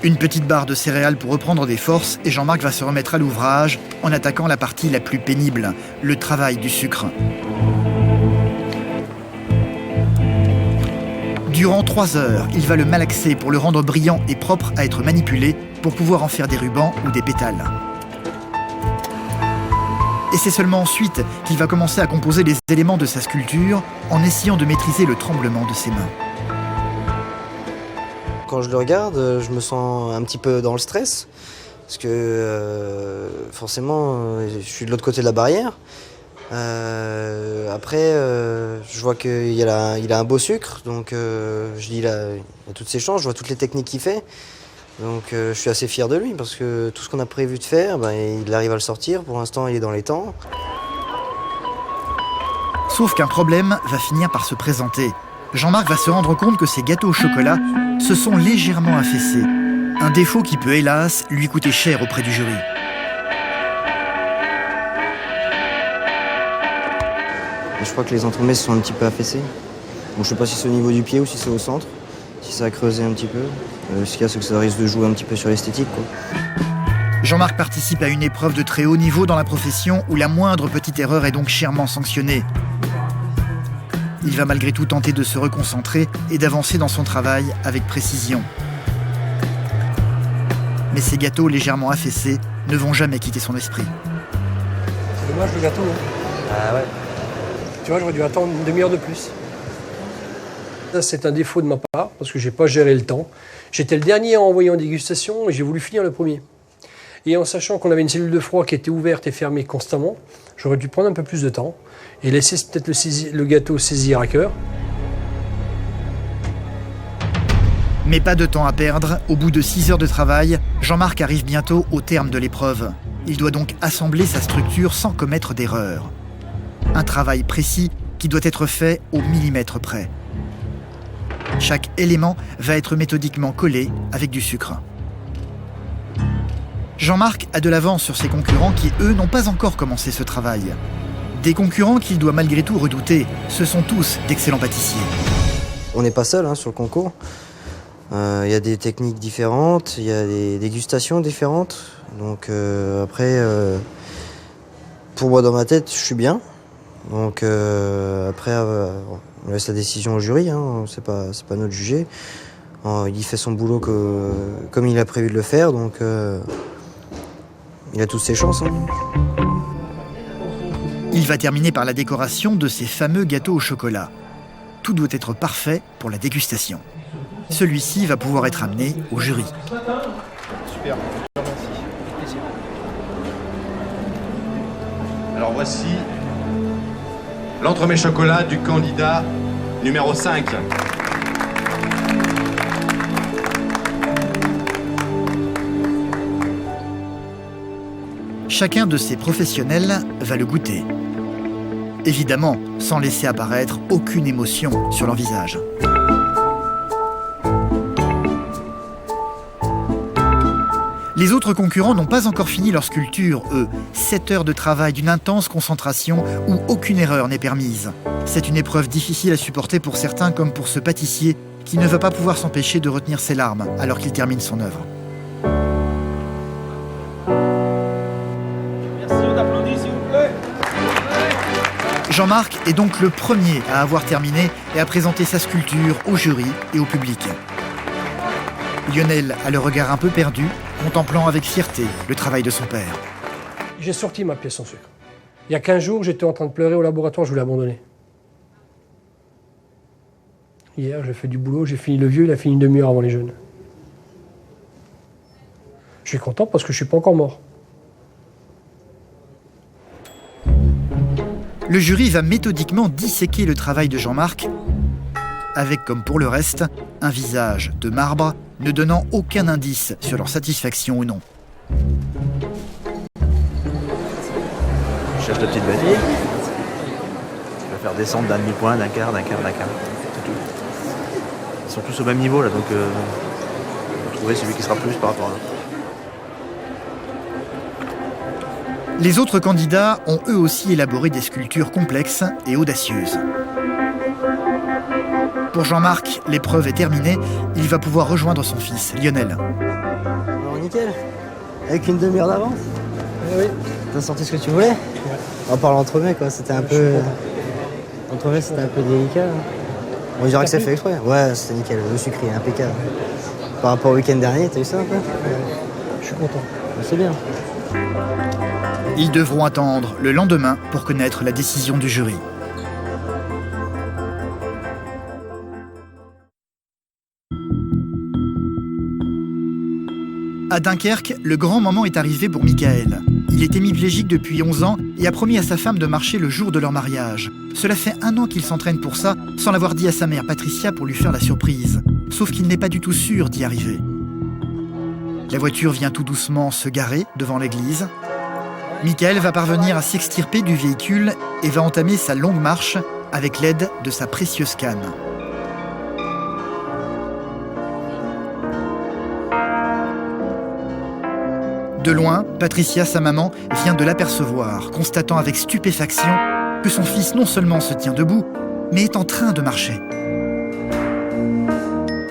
Une petite barre de céréales pour reprendre des forces et Jean-Marc va se remettre à l'ouvrage en attaquant la partie la plus pénible, le travail du sucre. Durant 3 heures, il va le malaxer pour le rendre brillant et propre à être manipulé pour pouvoir en faire des rubans ou des pétales. Et c'est seulement ensuite qu'il va commencer à composer les éléments de sa sculpture en essayant de maîtriser le tremblement de ses mains. Quand je le regarde, je me sens un petit peu dans le stress, parce que forcément, je suis de l'autre côté de la barrière. Après, je vois qu'il a un beau sucre, donc je dis il a toutes ses chances, je vois toutes les techniques qu'il fait. Donc je suis assez fier de lui, parce que tout ce qu'on a prévu de faire, il arrive à le sortir. Pour l'instant, il est dans les temps. Sauf qu'un problème va finir par se présenter. Jean-Marc va se rendre compte que ses gâteaux au chocolat se sont légèrement affaissés. Un défaut qui peut, hélas, lui coûter cher auprès du jury. Je crois que les entremets se sont un petit peu affaissés. Bon, je sais pas si c'est au niveau du pied ou si c'est au centre, si ça a creusé un petit peu. Ce qu'il y a, c'est que ça risque de jouer un petit peu sur l'esthétique, quoi. Jean-Marc participe à une épreuve de très haut niveau dans la profession où la moindre petite erreur est donc chèrement sanctionnée. Il va malgré tout tenter de se reconcentrer et d'avancer dans son travail avec précision. Mais ces gâteaux légèrement affaissés ne vont jamais quitter son esprit. C'est dommage le gâteau, hein. Ah ouais. Tu vois, j'aurais dû attendre une demi-heure de plus. Ça, c'est un défaut de ma part, parce que j'ai pas géré le temps. J'étais le dernier à envoyer en dégustation et j'ai voulu finir le premier. Et en sachant qu'on avait une cellule de froid qui était ouverte et fermée constamment, j'aurais dû prendre un peu plus de temps et laisser peut-être le gâteau saisir à cœur. Mais pas de temps à perdre. Au bout de 6 heures de travail, Jean-Marc arrive bientôt au terme de l'épreuve. Il doit donc assembler sa structure sans commettre d'erreur. Un travail précis qui doit être fait au millimètre près. Chaque élément va être méthodiquement collé avec du sucre. Jean-Marc a de l'avance sur ses concurrents qui, eux, n'ont pas encore commencé ce travail. Des concurrents qu'il doit malgré tout redouter. Ce sont tous d'excellents pâtissiers. On n'est pas seul sur le concours. Il y a des techniques différentes, il y a des dégustations différentes. Donc après, pour moi dans ma tête, je suis bien. Donc après, on laisse la décision au jury, c'est pas notre juger. Il fait son boulot comme il a prévu de le faire, donc il a toutes ses chances. Il va terminer par la décoration de ces fameux gâteaux au chocolat. Tout doit être parfait pour la dégustation. Celui-ci va pouvoir être amené au jury. Super, merci. Alors voici l'entremets chocolat du candidat numéro 5. Chacun de ces professionnels va le goûter. Évidemment, sans laisser apparaître aucune émotion sur leur visage. Les autres concurrents n'ont pas encore fini leur sculpture, eux. 7 heures de travail d'une intense concentration où aucune erreur n'est permise. C'est une épreuve difficile à supporter pour certains comme pour ce pâtissier qui ne va pas pouvoir s'empêcher de retenir ses larmes alors qu'il termine son œuvre. Jean-Marc est donc le premier à avoir terminé et à présenter sa sculpture au jury et au public. Lionel a le regard un peu perdu, contemplant avec fierté le travail de son père. J'ai sorti ma pièce en sucre. Il y a 15 jours, j'étais en train de pleurer au laboratoire, je voulais abandonner. Hier, j'ai fait du boulot, j'ai fini le vieux, il a fini une demi-heure avant les jeunes. Je suis content parce que je ne suis pas encore mort. Le jury va méthodiquement disséquer le travail de Jean-Marc, avec, comme pour le reste, un visage de marbre ne donnant aucun indice sur leur satisfaction ou non. Je cherche la petite vanille. Je vais faire descendre d'un demi-point, d'un quart. C'est tout. Ils sont tous au même niveau là, donc on va trouver celui qui sera plus par rapport à l'autre. Les autres candidats ont eux aussi élaboré des sculptures complexes et audacieuses. Pour Jean-Marc, l'épreuve est terminée. Il va pouvoir rejoindre son fils, Lionel. Alors nickel, avec une demi-heure d'avance. Oui. T'as sorti ce que tu voulais? Ouais. On parle l'entremets quoi, c'était un peu... L'entremets c'était un peu délicat. On dirait que c'est fait exprès. Ouais, c'était nickel, le sucré, impeccable. Par rapport au week-end dernier, t'as eu ça un peu? Ouais. Je suis content. C'est bien. Ils devront attendre le lendemain pour connaître la décision du jury. À Dunkerque, le grand moment est arrivé pour Michael. Il est hémiplégique depuis 11 ans et a promis à sa femme de marcher le jour de leur mariage. Cela fait 1 an qu'il s'entraîne pour ça, sans l'avoir dit à sa mère Patricia pour lui faire la surprise. Sauf qu'il n'est pas du tout sûr d'y arriver. La voiture vient tout doucement se garer devant l'église. Michael va parvenir à s'extirper du véhicule et va entamer sa longue marche avec l'aide de sa précieuse canne. De loin, Patricia, sa maman, vient de l'apercevoir, constatant avec stupéfaction que son fils non seulement se tient debout, mais est en train de marcher.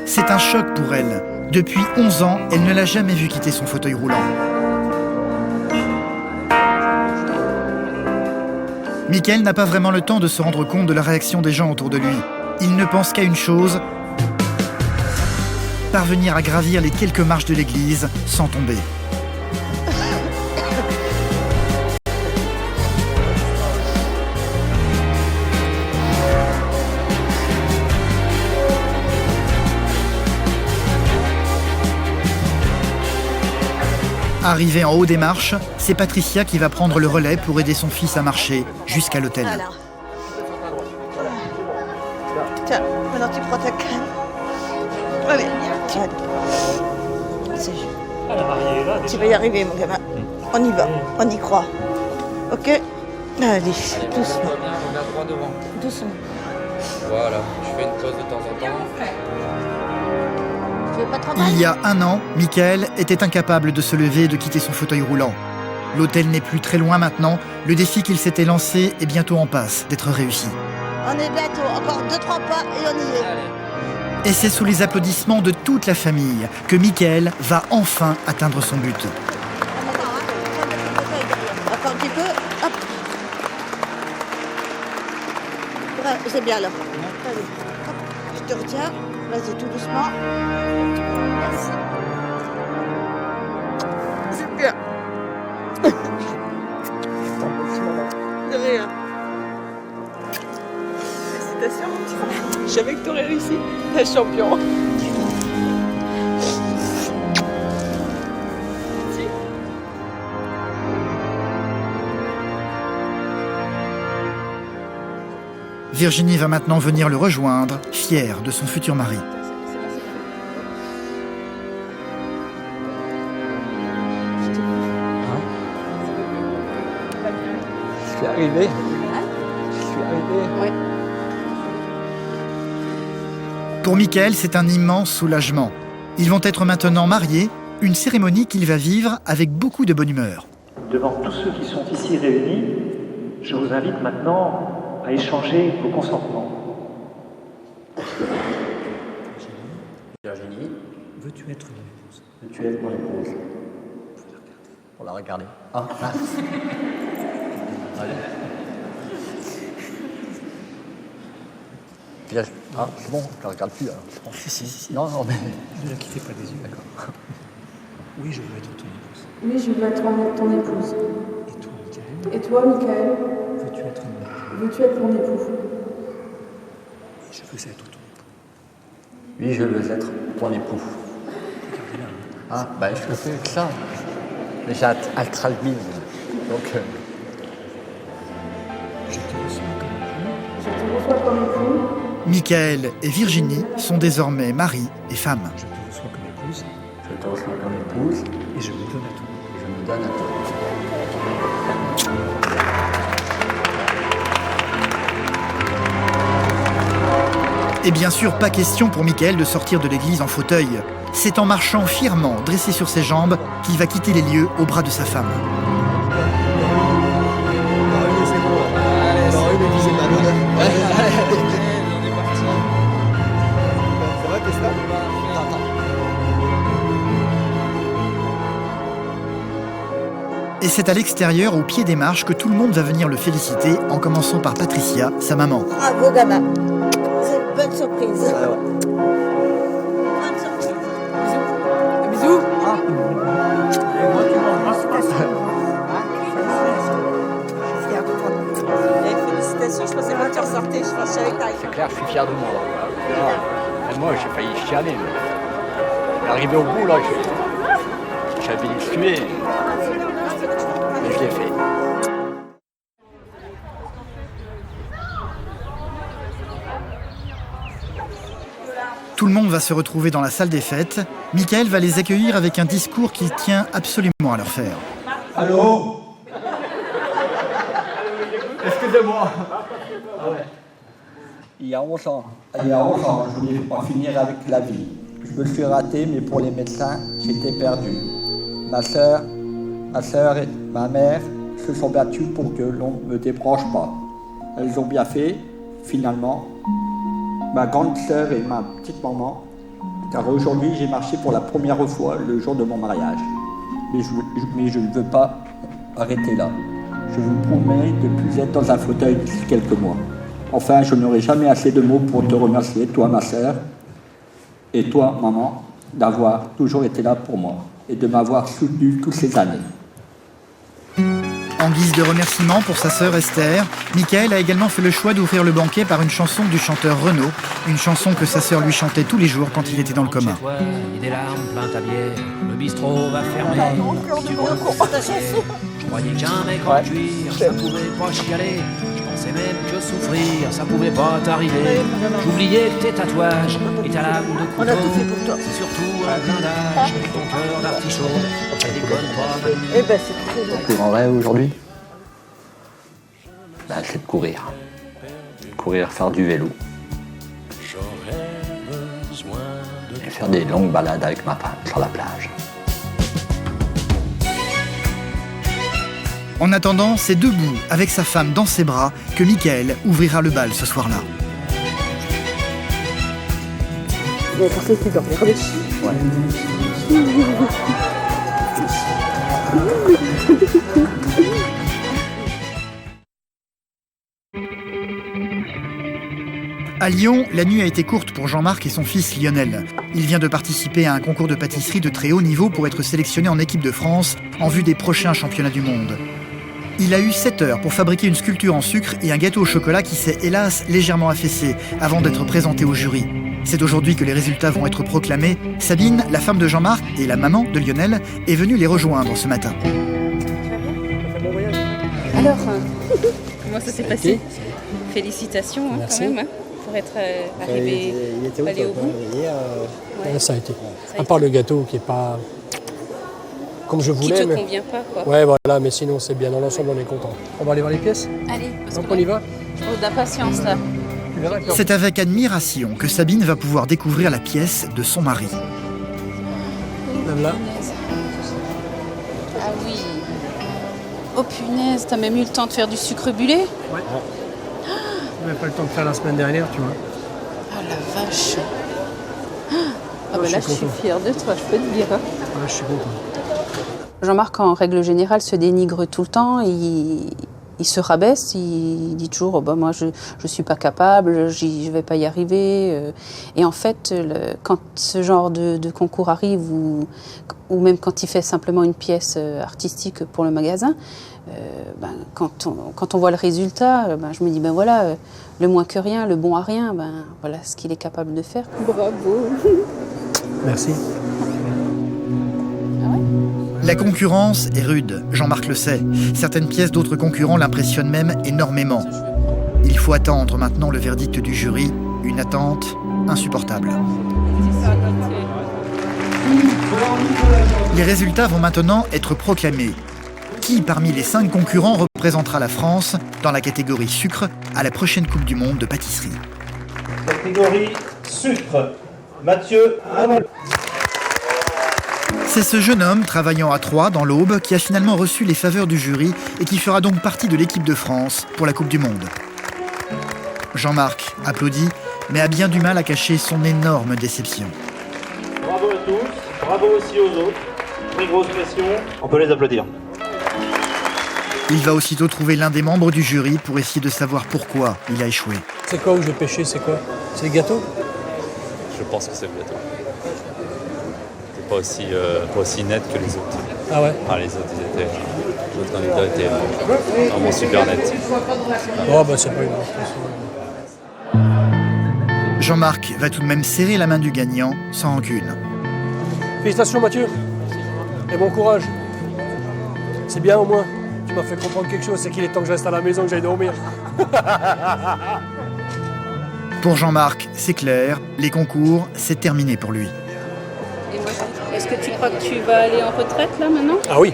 C'est un choc pour elle. Depuis 11 ans, elle ne l'a jamais vu quitter son fauteuil roulant. Michael n'a pas vraiment le temps de se rendre compte de la réaction des gens autour de lui. Il ne pense qu'à une chose, parvenir à gravir les quelques marches de l'église sans tomber. Arrivée en haut des marches, c'est Patricia qui va prendre le relais pour aider son fils à marcher jusqu'à l'hôtel. Alors. Tiens, maintenant tu prends ta canne. Allez, tiens. Tu vas y arriver, mon gamin. On y va, on y croit. Ok? Allez, doucement. On regarde droit devant. Doucement. Voilà, je fais une pause de temps en temps. Tu veux pas trop mal? Il y a un an, Michael était incapable de se lever et de quitter son fauteuil roulant. L'hôtel n'est plus très loin maintenant, le défi qu'il s'était lancé est bientôt en passe d'être réussi. On est bientôt, encore 2-3 pas et on y est. Et c'est sous les applaudissements de toute la famille que Michael va enfin atteindre son but. Encore un petit peu, hop. Ouais, c'est bien là. Allez, hop. Je te retiens, vas-y tout doucement. Merci. C'est bien. De rien. Félicitations, mon petit frère. Je savais que t'aurais réussi. T'es champion. Virginie va maintenant venir le rejoindre, fière de son futur mari. Je suis arrivé. Je suis arrivé. Ouais. Pour Michael, c'est un immense soulagement. Ils vont être maintenant mariés, une cérémonie qu'il va vivre avec beaucoup de bonne humeur. Devant tous ceux qui sont ici réunis, je vous invite maintenant à échanger vos consentements. Virginie, veux-tu être mon épouse? Veux-tu être mon épouse? Pour la regarder. Ah, là. Allez. Ah, c'est bon, je la regarde plus alors. Si. Non, mais. Ne la quittez pas des yeux. D'accord. Oui, je veux être ton épouse. Oui, je veux être ton épouse. Et toi, Michael? Et toi, Michael? Veux-tu être mon époux? Veux-tu être mon époux? Je veux être ton époux. Oui, je veux être ton époux. Ah, ben je le fais avec ça. Mais j'ai altralbine. Donc. Je te reçois comme époux. Je te reçois comme époux. Michael et Virginie sont désormais mari et femme. Je te reçois comme épouse. Je te reçois comme épouse. Et je me donne à toi. Je me donne à toi. Et bien sûr, pas question pour Michael de sortir de l'église en fauteuil. C'est en marchant fièrement, dressé sur ses jambes, qu'il va quitter les lieux au bras de sa femme. Et c'est à l'extérieur, au pied des marches, que tout le monde va venir le féliciter, en commençant par Patricia, sa maman. Bravo, gamin. C'est une bonne surprise. Bonne surprise. Bisous. Félicitations, je pensais pas que tu ressortais, je pensais avec ta. C'est clair, je suis fier de moi. Ah, moi, j'ai failli chialer. Arrivé au bout, là, j'avais tué. Mais je l'ai fait. Tout le monde va se retrouver dans la salle des fêtes. Michael va les accueillir avec un discours qu'il tient absolument à leur faire. Allô? Excusez-moi. Il y a 11 ans, je voulais en finir avec la vie. Je me suis raté, mais pour les médecins, j'étais perdu. Ma sœur et ma mère se sont battues pour que l'on ne me débranche pas. Elles ont bien fait, finalement. Ma grande sœur et ma petite maman, car aujourd'hui j'ai marché pour la première fois le jour de mon mariage. Mais je ne veux pas arrêter là. Je vous promets de ne plus être dans un fauteuil d'ici quelques mois. Enfin, je n'aurai jamais assez de mots pour te remercier, toi ma sœur, et toi maman, d'avoir toujours été là pour moi et de m'avoir soutenu toutes ces années. En guise de remerciement pour sa sœur Esther, Michael a également fait le choix d'ouvrir le banquet par une chanson du chanteur Renaud, une chanson que sa sœur lui chantait tous les jours quand il était dans le coma. Et des larmes plein ta bière, le bistrot va fermer. Je croyais que jamais conduire, ça pouvait pas chialer. Je pensais même que souffrir, ça pouvait pas t'arriver. J'oubliais que tes tatouages et ta lame de couteau, c'est surtout un blindage, ton cœur d'artichaut, ça déconne pas. Eh ben, c'est très Mon bien. plus grand rêve aujourd'hui, c'est de courir. Courir, faire du vélo. Et faire des longues balades avec ma femme sur la plage. En attendant, c'est debout, avec sa femme dans ses bras, que Michael ouvrira le bal ce soir-là. Vous avez pensé qu'il dormait. Regardez. À Lyon, la nuit a été courte pour Jean-Marc et son fils Lionel. Il vient de participer à un concours de pâtisserie de très haut niveau pour être sélectionné en équipe de France en vue des prochains championnats du monde. Il a eu 7 heures pour fabriquer une sculpture en sucre et un gâteau au chocolat qui s'est hélas légèrement affaissé avant d'être présenté au jury. C'est aujourd'hui que les résultats vont être proclamés. Sabine, la femme de Jean-Marc et la maman de Lionel, est venue les rejoindre ce matin. Alors, comment ça s'est passé? Félicitations quand même pour être arrivé aller au bout. Ça a été. À part le gâteau qui est pas comme je voulais. Qui te convient pas, quoi. Ouais, voilà, mais sinon c'est bien. Dans l'ensemble, on est content. On va aller voir les pièces? Allez, parce donc que on y va? Trop d'impatience là. C'est avec admiration que Sabine va pouvoir découvrir la pièce de son mari. Là. Ah oui. Oh punaise, t'as même eu le temps de faire du sucre bulé? Ouais. J'avais pas le temps de faire la semaine dernière, tu vois. Ah la vache. Ah bah là, je suis fière de toi, je peux te dire. Ouais, je suis content. Jean-Marc, en règle générale, se dénigre tout le temps. Il se rabaisse, il dit toujours oh, bah, moi je suis pas capable, je vais pas y arriver. Et en fait, quand ce genre de concours arrive, ou même quand il fait simplement une pièce artistique pour le magasin, quand on voit le résultat, je me dis ben voilà, le moins que rien, le bon à rien, voilà ce qu'il est capable de faire. Bravo. Merci. La concurrence est rude, Jean-Marc le sait. Certaines pièces d'autres concurrents l'impressionnent même énormément. Il faut attendre maintenant le verdict du jury, une attente insupportable. Les résultats vont maintenant être proclamés. Qui parmi les 5 concurrents représentera la France dans la catégorie sucre à la prochaine Coupe du Monde de pâtisserie? Catégorie sucre, Mathieu Hamel. C'est ce jeune homme travaillant à Troyes dans l'Aube qui a finalement reçu les faveurs du jury et qui fera donc partie de l'équipe de France pour la Coupe du Monde. Jean-Marc applaudit, mais a bien du mal à cacher son énorme déception. Bravo à tous, bravo aussi aux autres. Très grosse pression, on peut les applaudir. Il va aussitôt trouver l'un des membres du jury pour essayer de savoir pourquoi il a échoué. C'est quoi où j'ai pêché? C'est quoi? C'est le gâteau? Je pense que c'est le gâteau. Pas aussi net que les autres. Ah ouais? Les autres candidats étaient vraiment super nets. Oh bah c'est pas une Jean-Marc va tout de même serrer la main du gagnant sans rancune. Félicitations Mathieu. Et bon courage. C'est bien au moins. Tu m'as fait comprendre quelque chose, c'est qu'il est temps que je reste à la maison, que j'aille dormir. Pour Jean-Marc, c'est clair, les concours, c'est terminé pour lui. Est-ce que tu crois que tu vas aller en retraite là maintenant? Ah oui,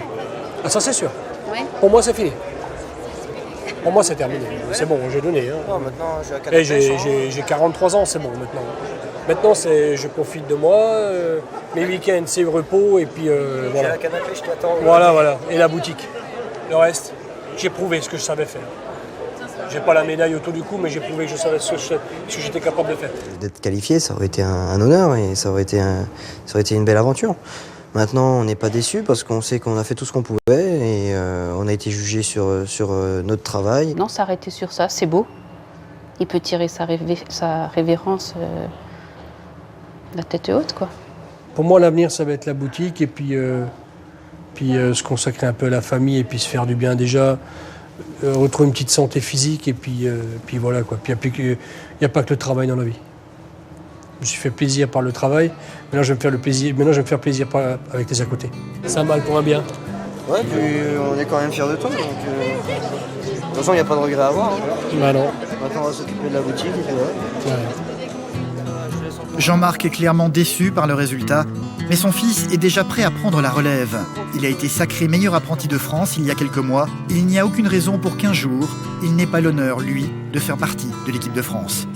ça c'est sûr. Ouais. Pour moi c'est fini. Pour moi c'est terminé. C'est bon, j'ai donné. Hein. Non, maintenant j'ai 43 ans, c'est bon maintenant. Maintenant je profite de moi, mes week-ends c'est le repos et puis voilà. la canapé, je t'attends. Voilà. Et la boutique. Le reste, j'ai prouvé ce que je savais faire. J'ai pas la médaille autour du cou, mais j'ai prouvé que je savais ce que j'étais capable de faire. D'être qualifié, ça aurait été un honneur et ça aurait été une belle aventure. Maintenant, on n'est pas déçus parce qu'on sait qu'on a fait tout ce qu'on pouvait et on a été jugé sur notre travail. Non, s'arrêter sur ça, c'est beau. Il peut tirer sa révérence la tête haute, quoi. Pour moi, l'avenir, ça va être la boutique et puis se consacrer un peu à la famille et puis se faire du bien déjà. Retrouver une petite santé physique et puis voilà quoi. Puis il n'y a pas que le travail dans la vie. Je me suis fait plaisir par le travail, maintenant je vais me faire plaisir avec les à côté. C'est un mal pour un bien. Ouais, puis on est quand même fiers de toi, donc de toute façon il n'y a pas de regret à avoir. Hein. Bah non. Maintenant on va s'occuper de la boutique et puis voilà. Jean-Marc est clairement déçu par le résultat, mais son fils est déjà prêt à prendre la relève. Il a été sacré meilleur apprenti de France il y a quelques mois. Il n'y a aucune raison pour qu'un jour, il n'ait pas l'honneur, lui, de faire partie de l'équipe de France.